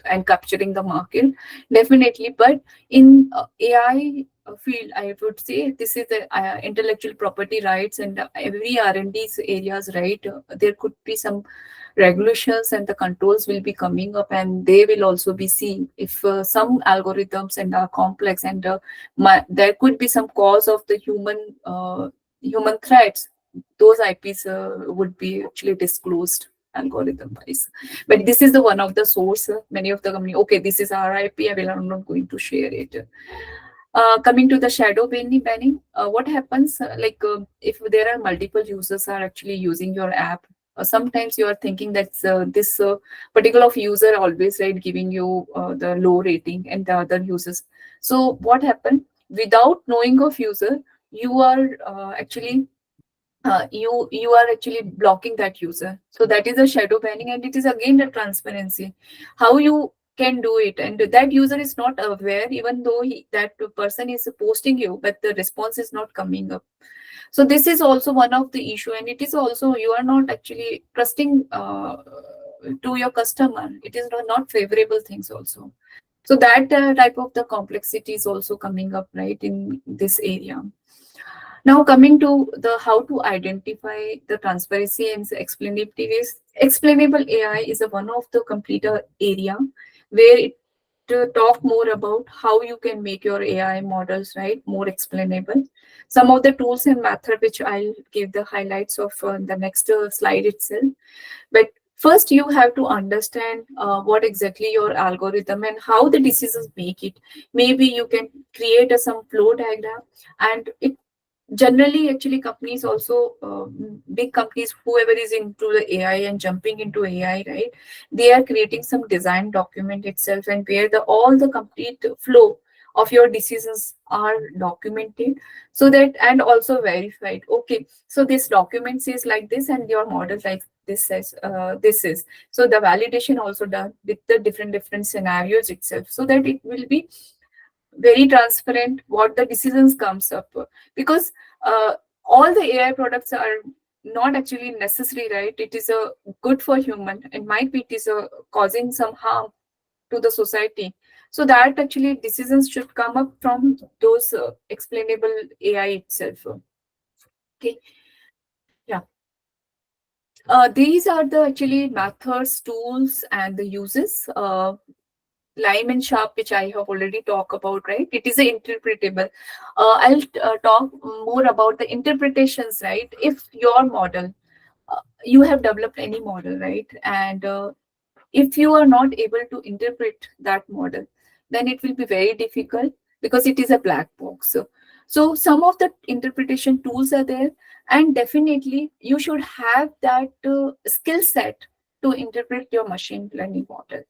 and capturing the market. Definitely. But in AI field, I would say this is the intellectual property rights, and every R&D's areas, right, there could be some regulations and the controls will be coming up, and they will also be seen if some algorithms and are complex, and there could be some cause of the human threats. Those IPs would be actually disclosed algorithm wise. But this is the one of the source. Many of the company, okay, this is our IP, I'm not going to share it. Coming to the shadow banning, what happens, if there are multiple users are actually using your app, sometimes you are thinking that this particular user always, right, giving you the low rating and the other users. So what happened, without knowing of user, you are actually you are actually blocking that user. So that is a shadow banning, and it is again the transparency, how you can do it, and that user is not aware, even though that person is posting you, but the response is not coming up. So this is also one of the issue, and it is also you are not actually trusting to your customer. It is not favorable things also. So that type of the complexity is also coming up, right, in this area. Now coming to the how to identify the transparency and explainability is explainable AI is a one of the complete area where it talk more about how you can make your AI models, right, more explainable. Some of the tools and method which I'll give the highlights of the next slide itself. But first you have to understand what exactly your algorithm and how the decisions make it. Maybe you can create some flow diagram, and it generally actually companies also big companies, whoever is into the AI and jumping into AI, right, they are creating some design document itself, and where the all the complete flow of your decisions are documented, so that and also verified. Okay, so this document says like this, and your model like this says this is, so the validation also done with the different scenarios itself, so that it will be very transparent what the decisions comes up. Because all the AI products are not actually necessary, right, it is a good for human, and might be it is causing some harm to the society. So that actually decisions should come up from those explainable AI itself. Okay, yeah. These are the actually methods, tools, and the uses. Lime and Sharp, which I have already talked about, right? It is interpretable. I'll talk more about the interpretations, right? If your model, you have developed any model, right? And if you are not able to interpret that model, then it will be very difficult because it is a black box. So some of the interpretation tools are there, and definitely you should have that skill set to interpret your machine learning model.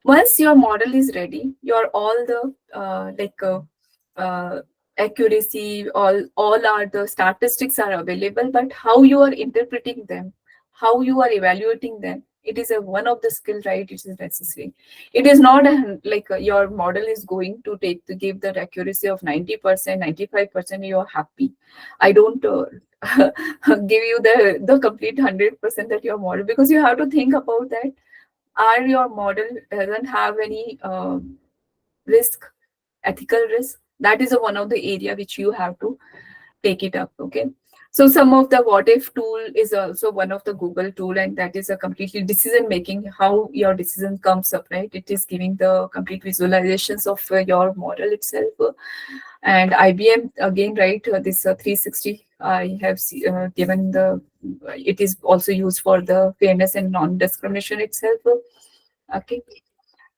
Once your model is ready, your all the uh, accuracy, all are the statistics are available, but how you are interpreting them, how you are evaluating them, it is a one of the skill, right? It is necessary. It is not your model is going to take to give that accuracy of 90%, 95%. You are happy. I don't give you the complete 100% that your model, because you have to think about that. Are your model doesn't have any risk, ethical risk? That is one of the area which you have to take it up. Okay, so some of the what if tool is also one of the Google tool, and that is a completely decision making, how your decision comes up, right? It is giving the complete visualizations of your model itself. And IBM again, right? This 360 I have given the, it is also used for the fairness and non-discrimination itself. Okay,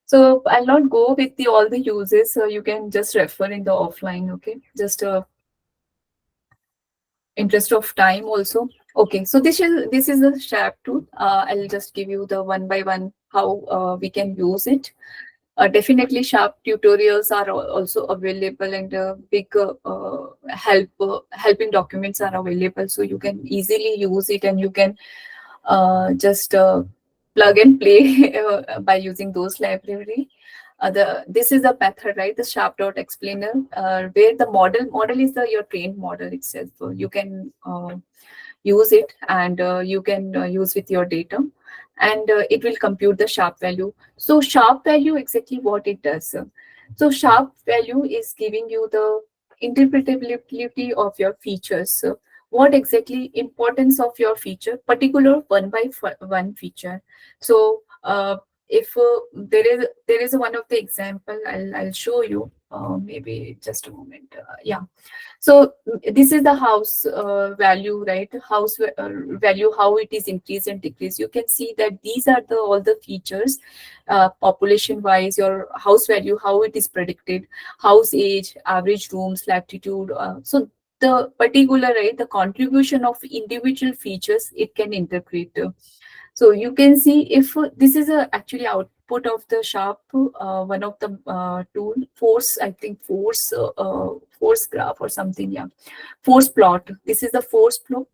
so I'll not go with the all the uses. So you can just refer in the offline. Okay, just interest of time also. Okay, so this is the Sharp tool. I'll just give you the one by one how we can use it. Definitely, Sharp tutorials are also available, and big helping documents are available, so you can easily use it, and you can just plug and play by using those library. This is the method, right? The Sharp dot explainer, where the model is the your trained model itself. So you can use it, and you can use with your data, and it will compute the Sharp value. So Sharp value, exactly what it does. So Sharp value is giving you the interpretability of your features. So what exactly importance of your feature, particular one by one feature. So if there is one of the example, I'll show you. Maybe just a moment. Yeah. So this is the house value, right? House value, how it is increased and decreased. You can see that these are the all the features, population wise, your house value, how it is predicted, house age, average rooms, latitude. So the particular, right, the contribution of individual features it can interpret. So you can see if this is a actually output of the Sharp, one of the tool, force, I think force graph or something, yeah, force plot. This is the force plot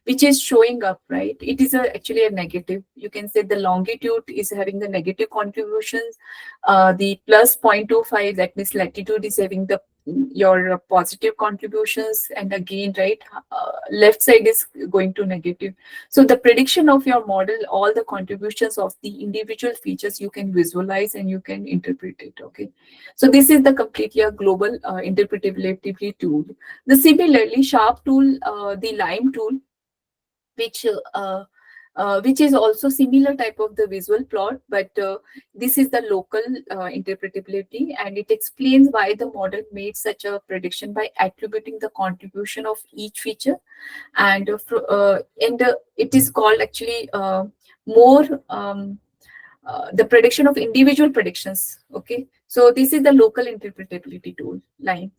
which is showing up, right? It is actually a negative. You can say the longitude is having the negative contributions. The plus 0.25, that means latitude is having the your positive contributions, and again, right, left side is going to negative. So the prediction of your model, all the contributions of the individual features you can visualize and you can interpret it. Okay, so this is the completely a global interpretability tool. The similarly Sharp tool, the Lime tool, which which is also similar type of the visual plot, but this is the local interpretability, and it explains why the model made such a prediction by attributing the contribution of each feature, and it is called actually more the prediction of individual predictions. Okay, so this is the local interpretability tool, Lime.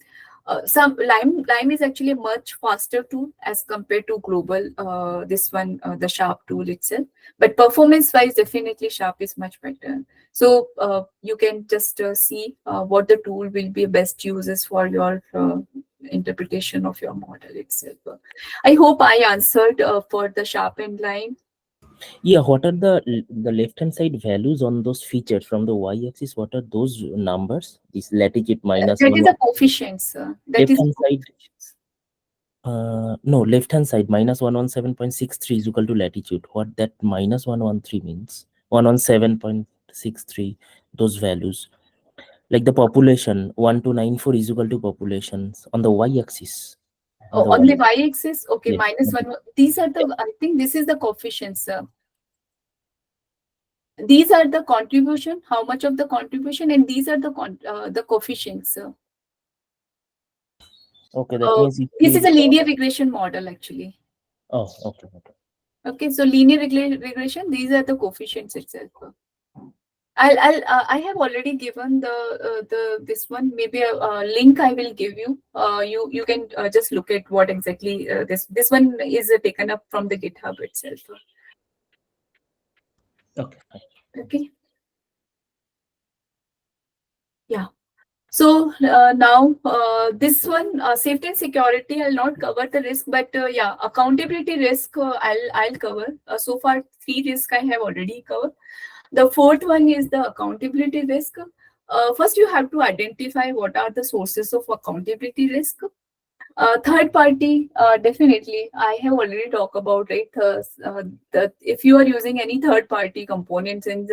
Some Lime is actually a much faster tool as compared to global, this one, the Sharp tool itself. But performance wise, definitely Sharp is much better. So you can just see what the tool will be best uses for your interpretation of your model itself. I hope I answered for the Sharp and Lime. Yeah, what are the left hand side values on those features from the y-axis? What are those numbers? This latitude minus That one. is the coefficients. That Left is hand side. No, left hand side minus 117.63 is equal to latitude. What that minus 113 means? 117.63, those values. Like the population 1294 is equal to populations on the y-axis. On Oh, the on the y. y-axis, okay, Yeah. -1. These are the, I think this is the coefficients. These are the contribution, how much of the contribution, and these are the coefficients. Okay, that means if This is we. a linear regression model actually. Oh, okay, okay. Okay, so linear regression, these are the coefficients itself. I have already given the this one. Maybe a link I will give you. You can just look at what exactly this one is taken up from the GitHub itself. Okay, fine. Okay. Yeah. So now this one, safety and security, I'll not cover the risk, but yeah, accountability risk, I'll cover. So far, 3 risks I have already covered. The fourth one is the accountability risk. First, you have to identify what are the sources of accountability risk. Third party, definitely. I have already talked about it. That if you are using any third party components and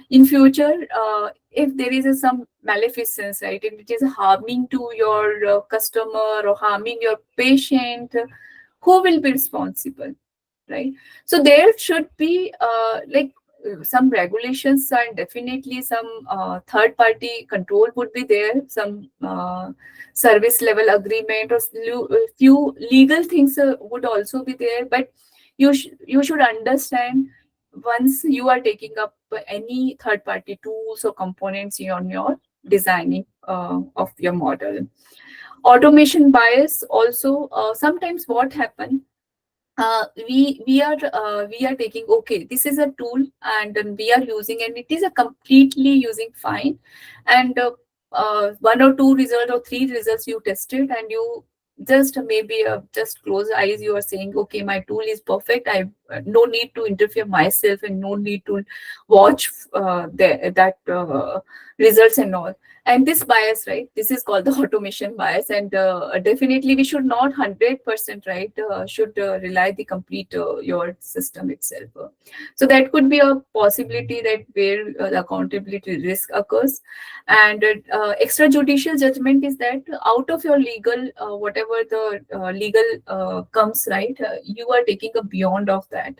in future, if there is some maleficence, right, and it is harming to your customer or harming your patient, who will be responsible? Right, so there should be some regulations and definitely some third party control would be there, some service level agreement or few legal things would also be there, but you should understand once you are taking up any third party tools or components on your designing of your model. Automation bias also, sometimes what happen, we are taking, okay, this is a tool and then we are using and it is a completely using fine, and one or two results or three results you tested and you just maybe just close eyes, you are saying, okay, my tool is perfect, I no need to interfere myself and no need to watch that results and all. And this bias, right, this is called the automation bias, and definitely we should not 100%, right, should rely the complete your system itself. So that could be a possibility that where the accountability risk occurs. And extrajudicial judgment is that out of your legal whatever the legal comes, right, you are taking a beyond of that.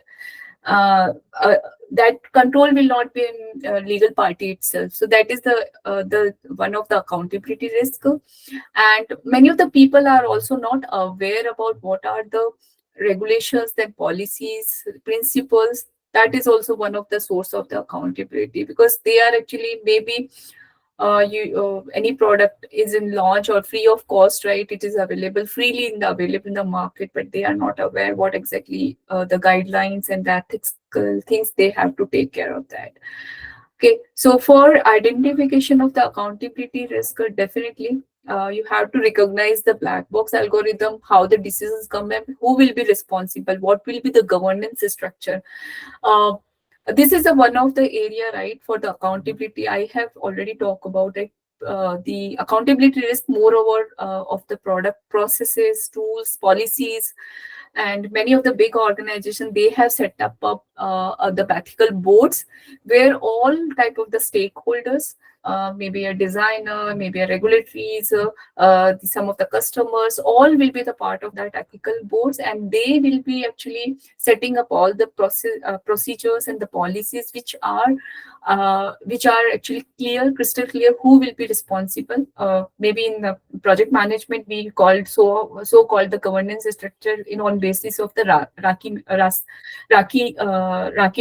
uh, uh, that control will not be in legal party itself. So that is the one of the accountability risk. And many of the people are also not aware about what are the regulations, then policies, principles. That is also one of the source of the accountability, because they are actually maybe you any product is in launch or free of cost, right, it is available freely available in the market, but they are not aware what exactly the guidelines and the ethical things they have to take care of that. Okay, so for identification of the accountability risk, definitely you have to recognize the black box algorithm, how the decisions come and who will be responsible, what will be the governance structure. uh, this is a one of the area, right, for the accountability. I have already talked about it. The accountability risk moreover of the product processes, tools, policies, and many of the big organizations, they have set up the ethical boards where all type of the stakeholders, maybe a designer, maybe a regulatories, some of the customers, all will be the part of that ethical boards, and they will be actually setting up all the procedures and the policies which are actually clear, crystal clear, who will be responsible. Maybe in the project management, we called so called the governance structure in on basis of the Raki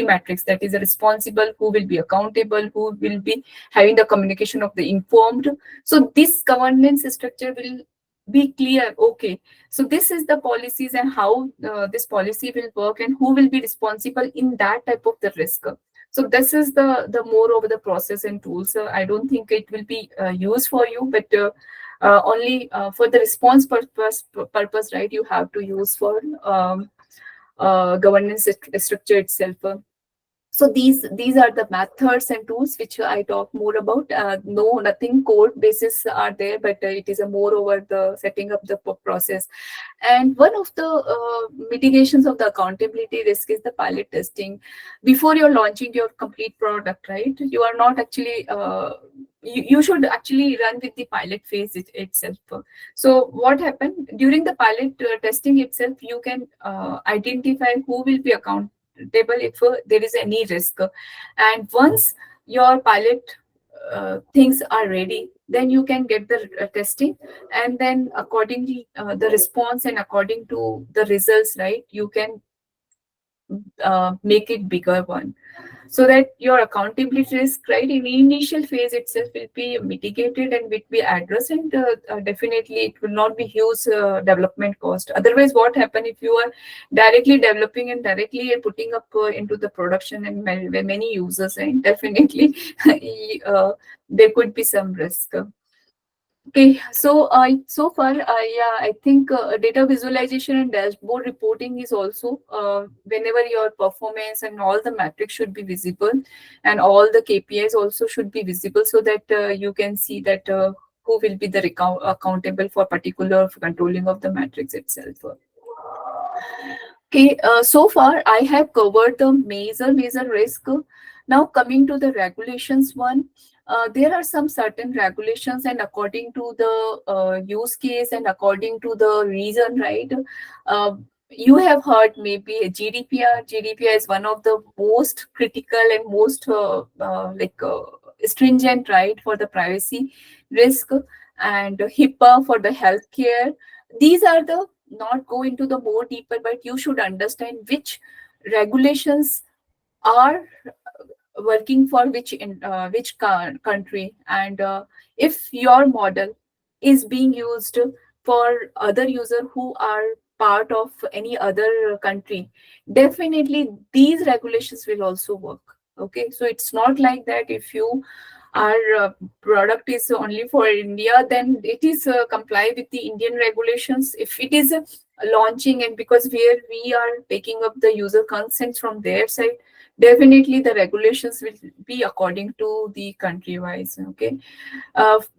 matrix. That is a responsible, who will be accountable, who will be having the communication of the informed. So this governance structure will be clear. Okay, so this is the policies and how this policy will work and who will be responsible in that type of the risk. So this is the more over the process and tools. I don't think it will be used for you, but only for the response purpose, right? You have to use for governance structure itself. So these are the methods and tools which I talk more about. No, nothing code basis are there, but it is a more over the setting up the process. And one of the mitigations of the accountability risk is the pilot testing. Before you're launching your complete product, right? You are not actually you should actually run with the pilot phase itself. So what happened during the pilot testing itself, you can identify who will be accountable if there is any risk. And once your pilot things are ready, then you can get the testing, and then accordingly the response and according to the results, right, you can make it bigger one, so that your accountability risk, right, in the initial phase itself will be mitigated and will be addressed, and definitely it will not be huge development cost. Otherwise, what happen if you are directly developing and directly putting up into the production and many users, and definitely there could be some risk. Okay, so so far, yeah, I think data visualization and dashboard reporting is also whenever your performance and all the metrics should be visible, and all the KPIs also should be visible, so that you can see that who will be the accountable for particular controlling of the metrics itself. Okay, so far I have covered the major risk. Now coming to the regulations one, there are some certain regulations, and according to the use case and according to the reason, right? Uh, you have heard maybe GDPR. GDPR is one of the most critical and most stringent, right, for the privacy risk, and HIPAA for the healthcare. These are the not go into the more deeper, but you should understand which regulations are working for which country, and if your model is being used for other user who are part of any other country, definitely these regulations will also work. Okay, so it's not like that if you our product is only for India, then it is comply with the Indian regulations. If it is launching, and because where we are taking up the user consent from their side, definitely the regulations will be according to the country wise. Okay,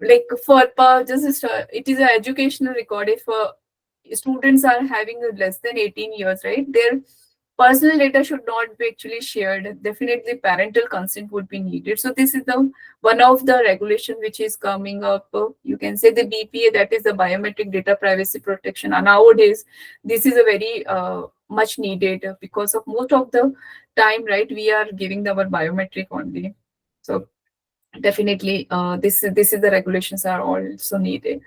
like for just it is an educational record. If students are having less than 18 years, right, their personal data should not be actually shared. Definitely parental consent would be needed. So this is the one of the regulation which is coming up. You can say the BPA, that is the biometric data privacy protection, and nowadays this is a very much needed, because of most of the time, right, we are giving our biometric only. So definitely this is the regulations are also needed.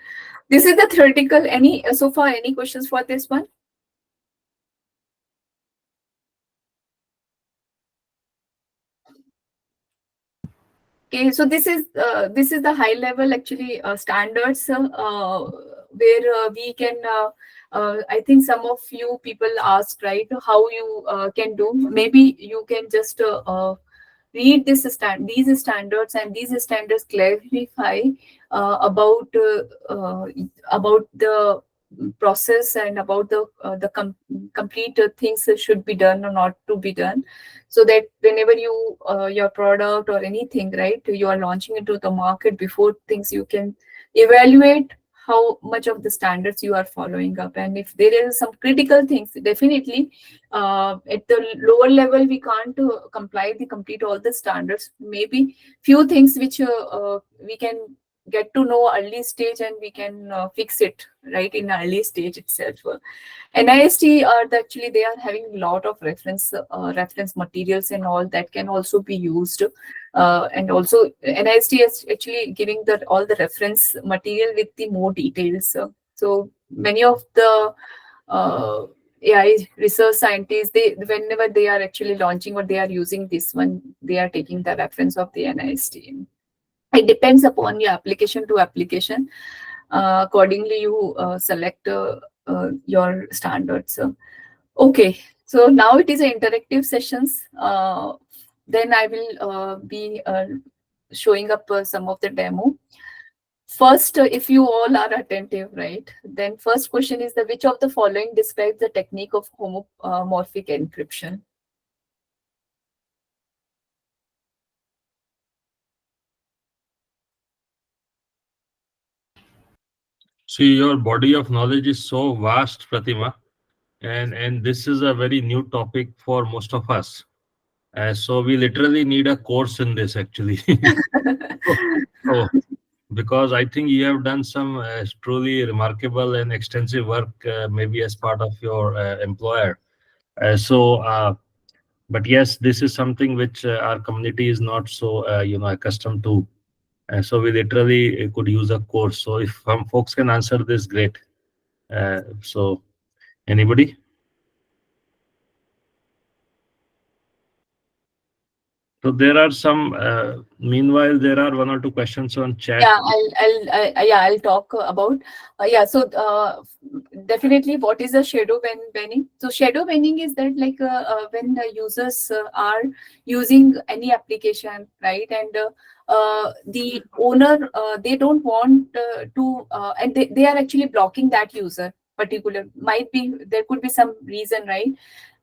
This is the theoretical. Any so far any questions for this one? Okay, so this is the high level actually standards where we can. I think some of you people asked, right, how you can do. Maybe you can just read these standards, and these standards clarify about the process, and about the complete things that should be done or not to be done, so that whenever you your product or anything, right, you are launching into the market, before things you can evaluate how much of the standards you are following up. And if there is some critical things, definitely at the lower level we can't comply the complete all the standards. Maybe few things which we can get to know early stage, and we can fix it right in early stage itself. NIST are actually they are having a lot of reference materials and all that can also be used, and also NIST is actually giving the all the reference material with the more details. So many of the AI research scientists, they whenever they are actually launching or they are using this one, they are taking the reference of the NIST. It depends upon your application to application. Accordingly, you select your standards. Okay, so now it is an interactive sessions. Then I will be showing up some of the demo. First, if you all are attentive, right, then first question is the which of the following describes the technique of homomorphic encryption? See, your body of knowledge is so vast, Pratima, and this is a very new topic for most of us. So we literally need a course in this actually. So, because I think you have done some truly remarkable and extensive work, maybe as part of your employer. But yes, this is something which our community is not so accustomed to. So we literally could use a course. So if some folks can answer this, great. So anybody? So there are some. Meanwhile, there are one or two questions on chat. Yeah, I'll talk about. Yeah, so definitely, what is a shadow banning? So shadow banning is that, like, when the users are using any application, right, and the owner, they don't want to, and they are actually blocking that user. Particular, might be there could be some reason, right,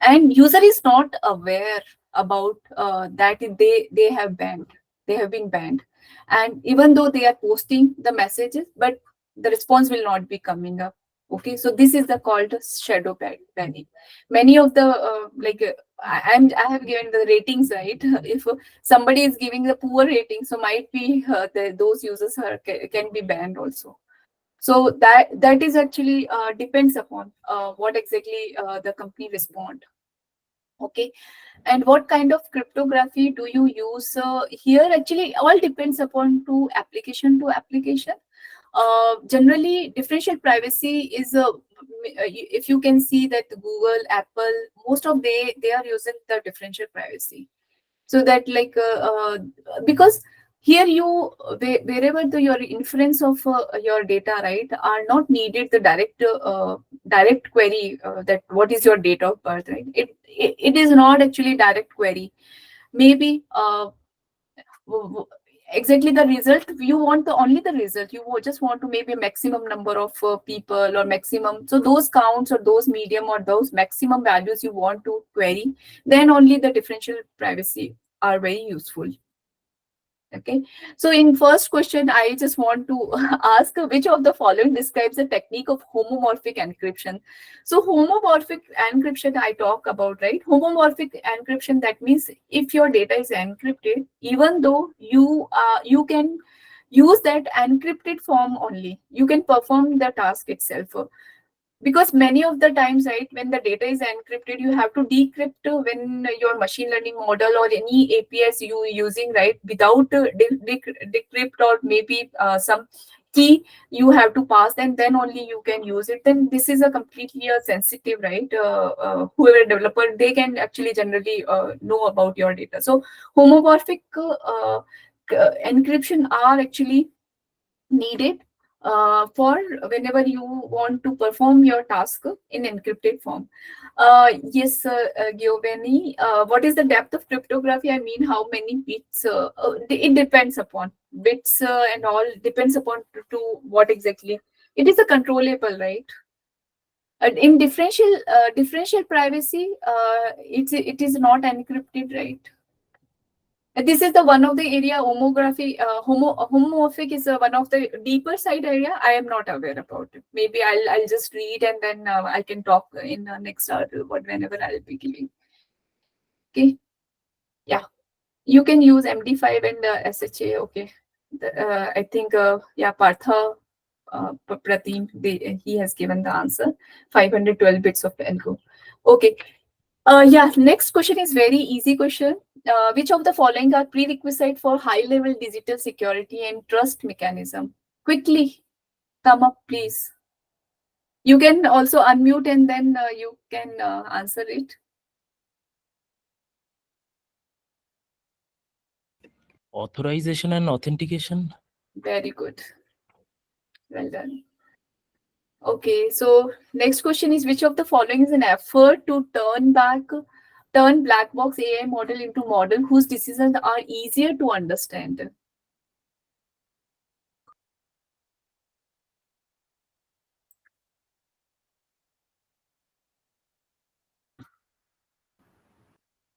and user is not aware about that they have been banned, and even though they are posting the messages, but the response will not be coming up. Okay, so this is the called shadow banning. Many of the I have given the ratings, right? If somebody is giving the poor rating, so might be those users can be banned also. So that is actually depends upon what exactly the company respond. Okay, and what kind of cryptography do you use here? Actually, all depends upon to application. Generally, differential privacy is if you can see that Google, Apple, most of they are using the differential privacy. So that, like, because here wherever your inference of your data, right, are not needed the direct query, that what is your date of birth, right? It is not actually direct query. Maybe w- w- exactly the result you want, the only the result you just want to, maybe a maximum number of people, or maximum, so those counts or those medium or those maximum values you want to query, then only the differential privacy are very useful. Okay, so in first question, I just want to ask which of the following describes the technique of homomorphic encryption. So homomorphic encryption I talk about, right? Homomorphic encryption, that means if your data is encrypted, even though you can use that encrypted form only, you can perform the task itself. Because many of the times, right, when the data is encrypted, you have to decrypt when your machine learning model or any APIs you using, right, without decrypt, or maybe some key you have to pass, and then only you can use it. Then this is a completely sensitive, right? Whoever developer, they can actually generally know about your data. So homomorphic encryption are actually needed for whenever you want to perform your task in encrypted form. Yes, Giovanni, what is the depth of cryptography? I mean, how many bits? It depends upon bits, and all depends upon to what exactly. It is a controllable, right? In differential privacy, it is not encrypted, right? This is the one of the area homography, homomorphic is one of the deeper side area. I am not aware about it. Maybe I'll just read, and then I can talk in next whenever I'll be giving. Okay, yeah, you can use MD5 and SHA. Okay, I think yeah, Partha Pratim, he has given the answer. 512 bits of algo. Okay. Yeah, next question is very easy question. Which of the following are prerequisite for high-level digital security and trust mechanism? Quickly, come up, please. You can also unmute, and then you can answer it. Authorization and authentication. Very good. Well done. Okay, so next question is, which of the following is an effort to turn black box AI model into model whose decisions are easier to understand?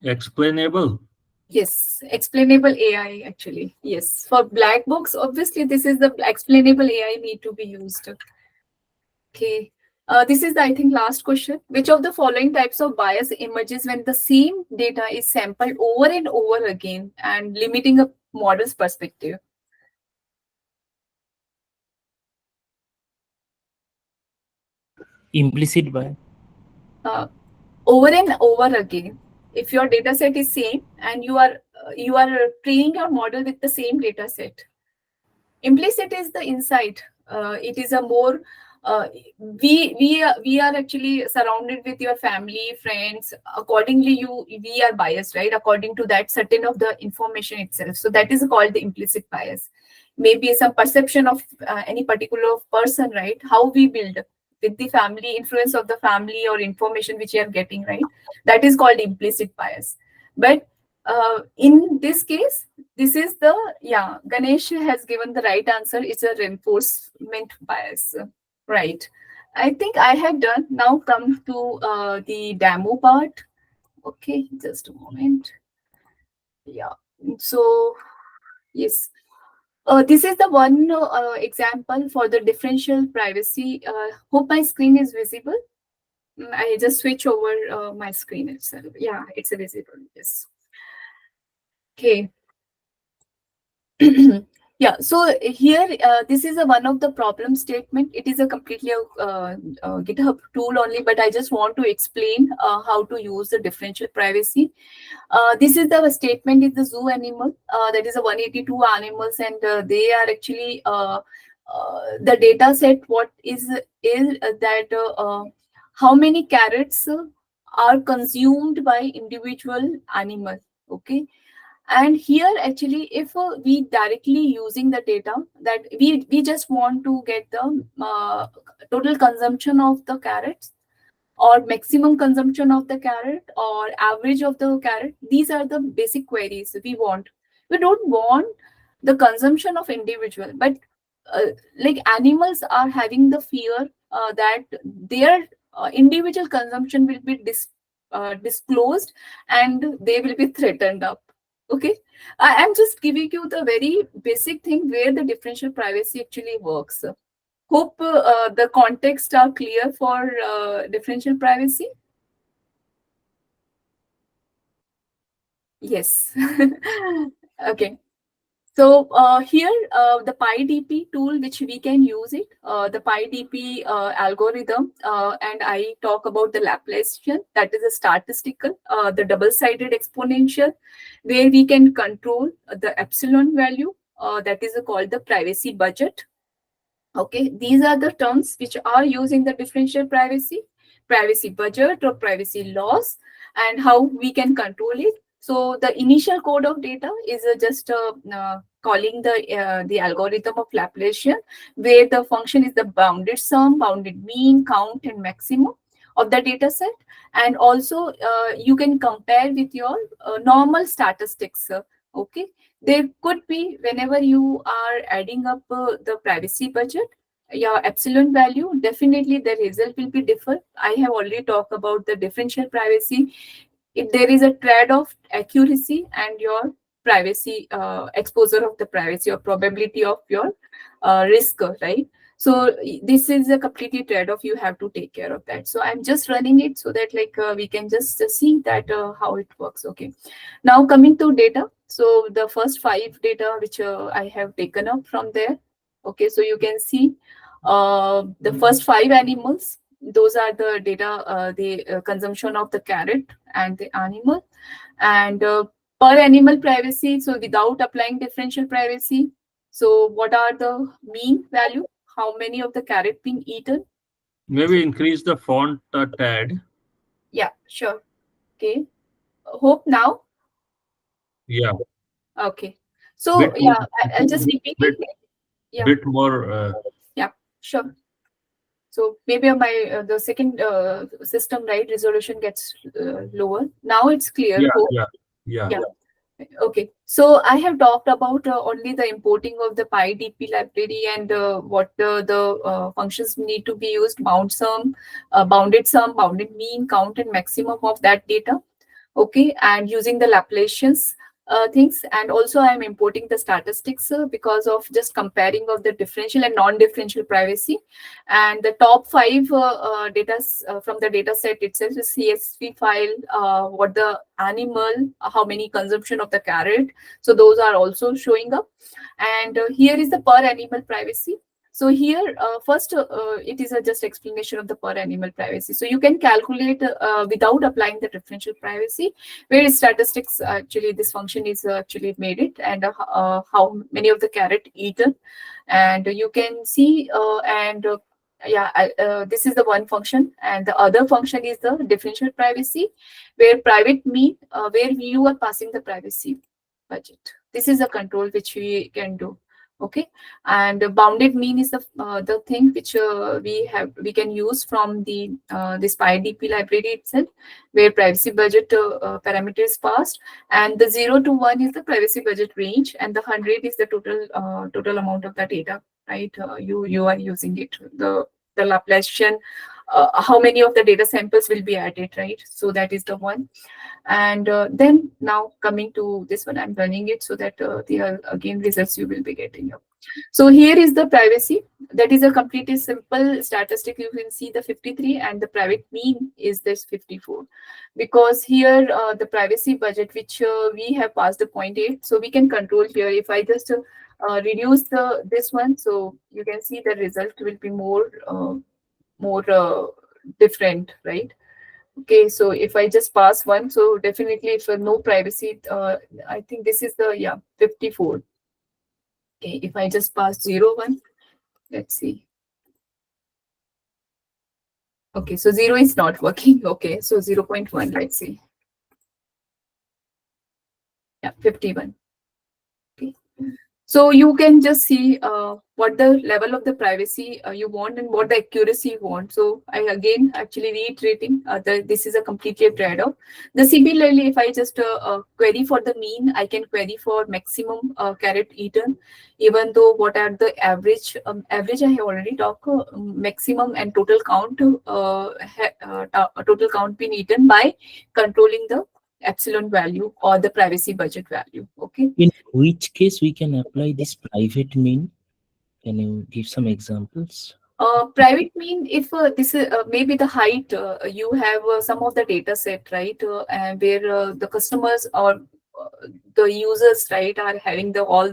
Explainable. Yes, explainable AI actually. Yes, for black box, obviously this is the explainable AI need to be used. Okay. This is, I think, last question. Which of the following types of bias emerges when the same data is sampled over and over again and limiting a model's perspective? Implicit bias. Over and over again. If your data set is same and you are training your model with the same data set. Implicit is the insight. It is a more we are actually surrounded with your family, friends. Accordingly, we are biased, right? According to that certain of the information itself. So that is called the implicit bias. Maybe some perception of any particular person, right? How we build with the family, influence of the family or information which you are getting, right? That is called implicit bias. But in this case, this is the, yeah, Ganesh has given the right answer. It's a reinforcement bias, right? I think I have done. Now come to the demo part. Okay, just a moment. Yeah. So yes, this is the one example for the differential privacy. Hope my screen is visible. I just switch over my screen itself. Yeah, it's visible. Yes. Okay. Yeah, so here this is a one of the problem statement. It is a completely GitHub tool only, but I just want to explain how to use the differential privacy. This is the statement is the zoo animal. That is a 182 animals, and they are actually the data set. What is that how many carrots are consumed by individual animal? Okay, and here actually if we directly using the data that we just want to get the total consumption of the carrots or maximum consumption of the carrot or average of the carrot, these are the basic queries we want. We don't want the consumption of individual, but like animals are having the fear that their individual consumption will be disclosed and they will be threatened up. Okay, I am just giving you the very basic thing where the differential privacy actually works. Hope the context are clear for differential privacy. Yes. Okay. So here the PyDP tool, which we can use it, the PyDP algorithm, and I talk about the Laplacian, that is a statistical, the double-sided exponential, where we can control the epsilon value, that is called the privacy budget. Okay, these are the terms which are used in the differential privacy, privacy budget or privacy loss, and how we can control it. So the initial code of data is just calling the algorithm of Laplacian, where the function is the bounded sum, bounded mean, count, and maximum of the data set. And also you can compare with your normal statistics. Okay, there could be whenever you are adding up the privacy budget, your epsilon value, definitely the result will be different. I have already talked about the differential privacy. If there is a trade-off accuracy and your privacy exposure of the privacy or probability of your risk, right? So this is a completely trade-off. You have to take care of that. So I'm just running it so that like we can just see that how it works. Okay. Now coming to data. So the first 5 data which I have taken up from there. Okay. So you can see the first 5 animals. Those are the data, the consumption of the carrot and the animal, and per animal privacy. So without applying differential privacy, so what are the mean value? How many of the carrot being eaten? Maybe increase the font a tad. Yeah, sure. Okay. Hope now. Yeah, Okay. So bit yeah, I'll just repeat bit it. Yeah, bit more. yeah, sure. So maybe my the second system, right, resolution gets lower. Now it's clear. Yeah, Hope. yeah, yeah. Yeah. Okay, so I have talked about only the importing of the PyDP library and what the functions need to be used, bound sum, bounded mean, count, and maximum of that data. Okay, and using the Laplacians. things, and also I'm importing the statistics because of just comparing of the differential and non-differential privacy. And the top 5 data from the data set itself is CSV file, what the animal, how many consumption of the carrot, so those are also showing up. And here is the per animal privacy. So here, first, it is a just explanation of the per animal privacy. So you can calculate without applying the differential privacy, where statistics actually this function is actually made it, and how many of the carrot eaten, and you can see and yeah, this is the one function, and the other function is the differential privacy, where private mean, where you are passing the privacy budget. This is a control which we can do. Okay, and bounded mean is the thing which we can use from the this PyDP library itself, where privacy budget parameter is passed, and the 0 to 1 is the privacy budget range, and the 100 is the total amount of the data, right? You are using it, the Laplacian, how many of the data samples will be added, right? So that is the one. And then now coming to this one, I'm running it so that the again results you will be getting up. So here is the privacy. That is a completely simple statistic. You can see the 53, and the private mean is this 54, because here the privacy budget which we have passed the 0.8, so we can control here. If I just reduce this one, so you can see the result will be more different, right? Okay, so if I just pass one, so definitely if no privacy, I think this is the, yeah, 54. Okay, if I just pass 0, 1, let's see. Okay, so 0 is not working. Okay, so 0.1, let's see. Yeah, 51. Okay. So you can just see what the level of the privacy you want and what the accuracy you want. So I again actually reiterating this is a completely a trade-off. The similarly, if I just query for the mean, I can query for maximum carrot eaten, even though what are the average average I have already talked, maximum and total count total count been eaten by controlling the epsilon value or the privacy budget value. Okay. In which case we can apply this private mean? Can you give some examples? Private mean, if this is maybe the height, you have some of the data set, right, and where the customers or the users, right, are having all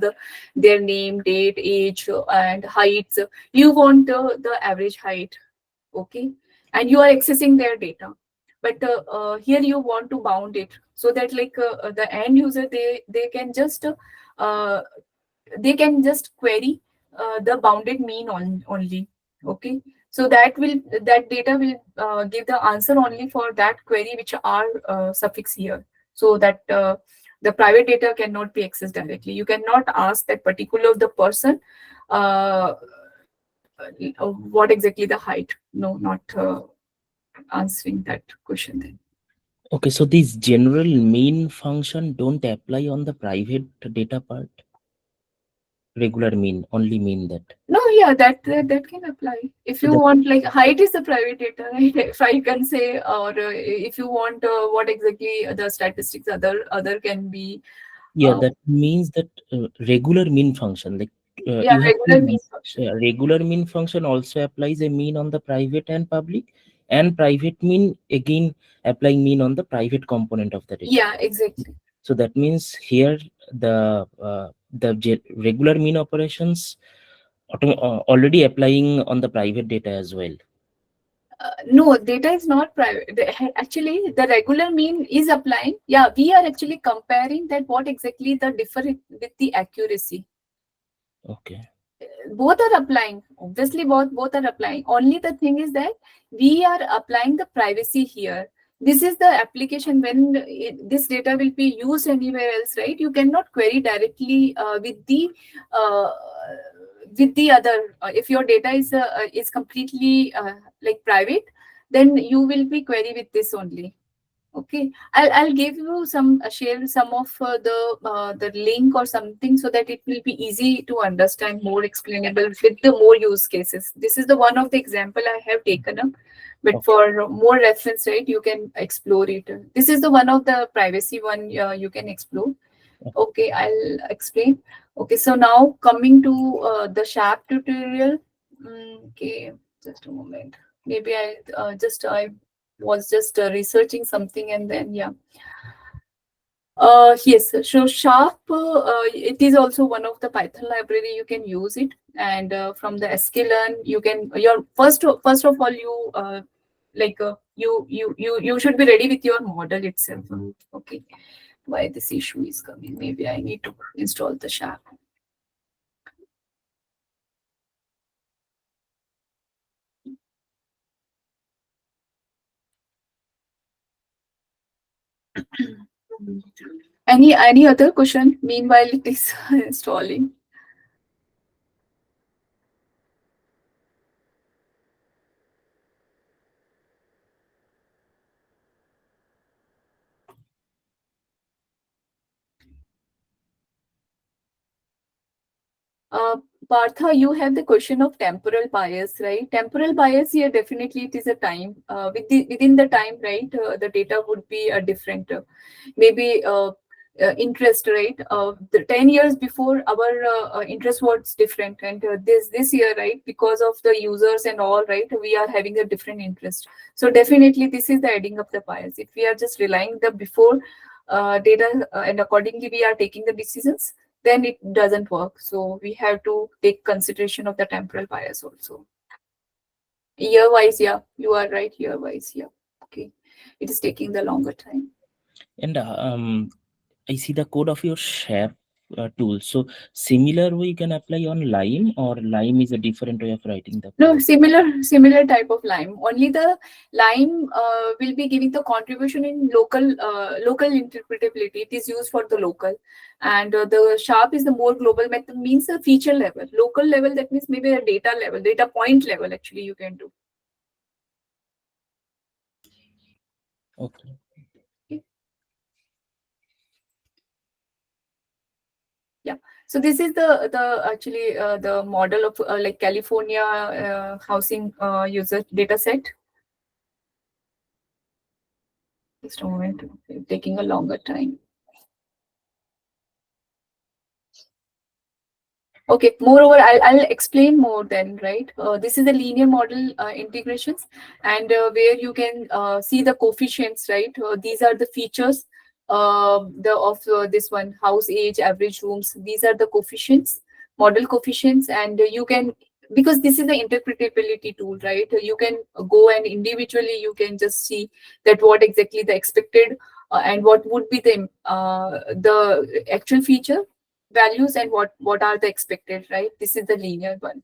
their name, date, age, and heights. You want the average height, okay, and you are accessing their data, but here you want to bound it so that like the end user, they can just query the bounded mean only. Okay, so that data will give the answer only for that query which are suffix here, so that the private data cannot be accessed directly. You cannot ask that particular the person what exactly the height. No, not answering that question then. Okay, so this general mean function don't apply on the private data part. Regular mean, only mean that. No, yeah, that can apply. If So you that, want, like height is the private data, right? If I can say, or if you want what exactly the statistics other can be. yeah, that means that regular mean function, like Yeah, you have regular to, mean function. regular mean function also applies a mean on the private and public, and private mean again applying mean on the private component of the data. Yeah, exactly. So that means here the regular mean operations already applying on the private data as well. No, data is not private. Actually, the regular mean is applying. Yeah, we are actually comparing that what exactly the difference with the accuracy. Okay. Both are applying. Obviously, both are applying. Only the thing is that we are applying the privacy here. This is the application when this data will be used anywhere else, right? You cannot query directly uh, with the other. If your data is completely like private, then you will be query with this only. Okay, I'll give you some share some of the link or something so that it will be easy to understand, more explainable with the more use cases. This is the one of the example I have taken up, but Okay. for more reference, right, you can explore it. This is the one of the privacy one you can explore. Okay, I'll explain. Okay, so now coming to the SHAP tutorial. Okay, just a moment. Maybe I was just researching something, and then yeah. Yes, so Sharp, it is also one of the Python library. You can use it, and from the sklearn, you can your first of all you you should be ready with your model itself. Okay, why this issue is coming? Maybe I need to install the Sharp. Any other question? Meanwhile, it is installing. Uh, Partha, you have the question of temporal bias, right? Temporal bias here, definitely it is a time. Within the time, right, the data would be different. Maybe interest rate. The 10 years before, our interest was different. And this year, right, because of the users and all, right, we are having a different interest. So definitely this is the adding of the bias. If we are just relying the before data and accordingly we are taking the decisions, then it doesn't work. So we have to take consideration of the temporal bias also. Year wise, yeah, you are right. Year wise, yeah. Okay, it is taking the longer time. And I see the code of your Shape tool. So similar we can apply on Lime, or Lime is a different way of writing the No, code. similar type of Lime. Only the Lime will be giving the contribution in local interpretability. It is used for the local, and the Sharp is the more global method. Means the feature level, local level. That means maybe a data level, data point level. Actually, you can do. Okay. Okay. Yeah. So this is the actually the model of like California housing user data set. Just a moment, taking a longer time. Okay, moreover, I'll explain more then, right? This is the linear model integrations, and where you can see the coefficients, right? These are the features the of this one, house age, average rooms. These are the coefficients, model coefficients, and you can, because this is the interpretability tool, right? You can go and individually you can just see that what exactly the expected and what would be the actual feature values and what are the expected, right? This is the linear one.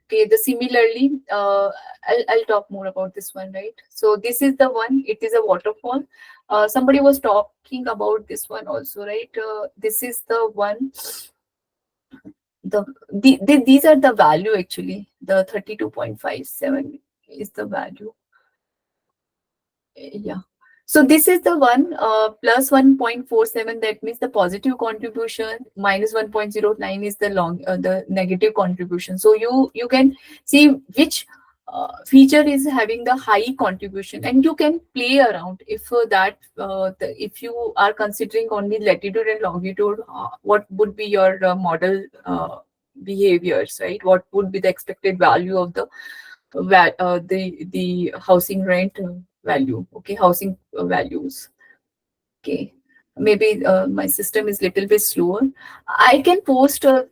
Okay, the similarly I'll talk more about this one, right? So this is the one, it is a waterfall. Somebody was talking about this one also, right? This is the one, these are the value, actually the 32.57 is the value. Yeah. So this is the one plus 1.47. That means the positive contribution. Minus 1.09 is the negative contribution. So you can see which feature is having the high contribution, and you can play around if if you are considering only latitude and longitude, what would be your model behaviors, right? What would be the expected value of the housing rent value. Okay, housing values. Okay, maybe my system is little bit slower. I can post the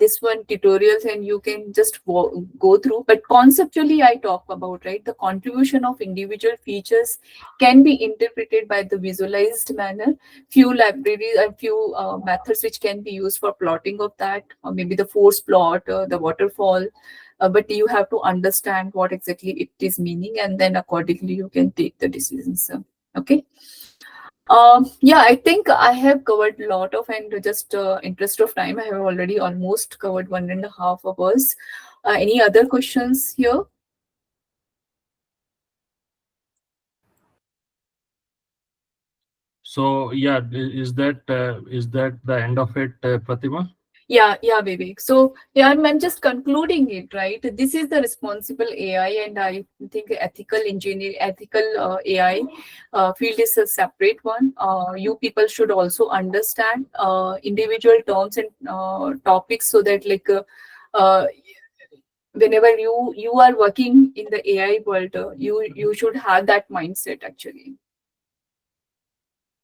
this one tutorials, and you can just go through. But conceptually, I talk about, right, the contribution of individual features can be interpreted by the visualized manner. Few libraries and few methods which can be used for plotting of that, or maybe the force plot, the waterfall. But you have to understand what exactly it is meaning, and then accordingly you can take the decisions. Okay. Yeah, I think I have covered a lot of, and just interest of time, I have already almost covered 1.5 hours. Any other questions here? So yeah, is that the end of it, Pratima? Yeah, Vivek. So yeah, I'm just concluding it, right? This is the responsible AI, and I think ethical engineer, ethical AI field is a separate one. You people should also understand individual terms and topics, so that like uh, whenever you are working in the AI world, you should have that mindset actually.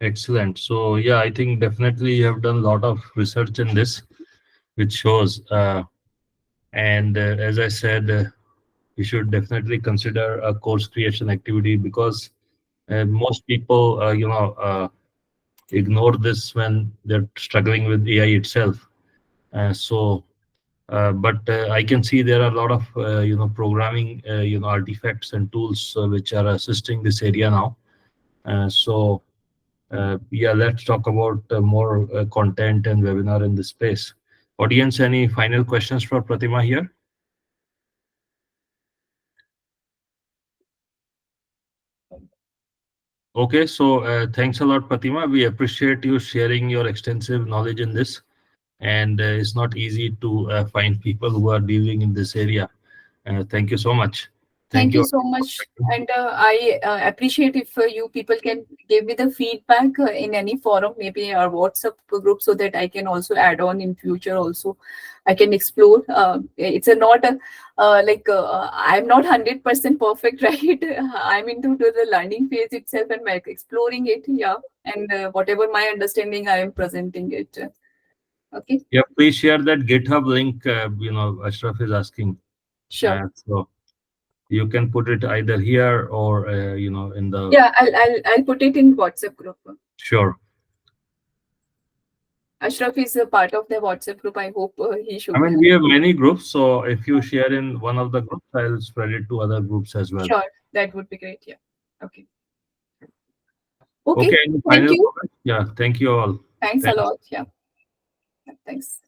Excellent. So yeah, I think definitely you have done a lot of research in this, which shows. And as I said, you should definitely consider a course creation activity, because most people, ignore this when they're struggling with AI itself. But I can see there are a lot of programming artifacts and tools which are assisting this area now. Yeah, let's talk about more content and webinar in this space. Audience, any final questions for Pratima here? Okay, so thanks a lot, Pratima. We appreciate you sharing your extensive knowledge in this. And it's not easy to find people who are dealing in this area. Thank you so much. Thank Thank you you. so much. And I appreciate if you people can give me the feedback in any forum, maybe our WhatsApp group, so that I can also add on in future also. I can explore. It's a not a, I'm not 100% perfect, right? I'm into the learning phase itself and like exploring it. Yeah. And whatever my understanding, I am presenting it. Okay. Yeah, please share that GitHub link. Ashraf is asking. Sure. So you can put it either here or in the. Yeah, I'll put it in WhatsApp group. Sure. Ashraf is a part of the WhatsApp group. I hope he I should mean, have. we have many groups, so if you share in one of the groups, I'll spread it to other groups as well. Sure, that would be great. Yeah. Okay. Okay. Okay, any Thank final you. comments? Yeah, thank you all. Thanks a Thanks. lot. Yeah. Thanks.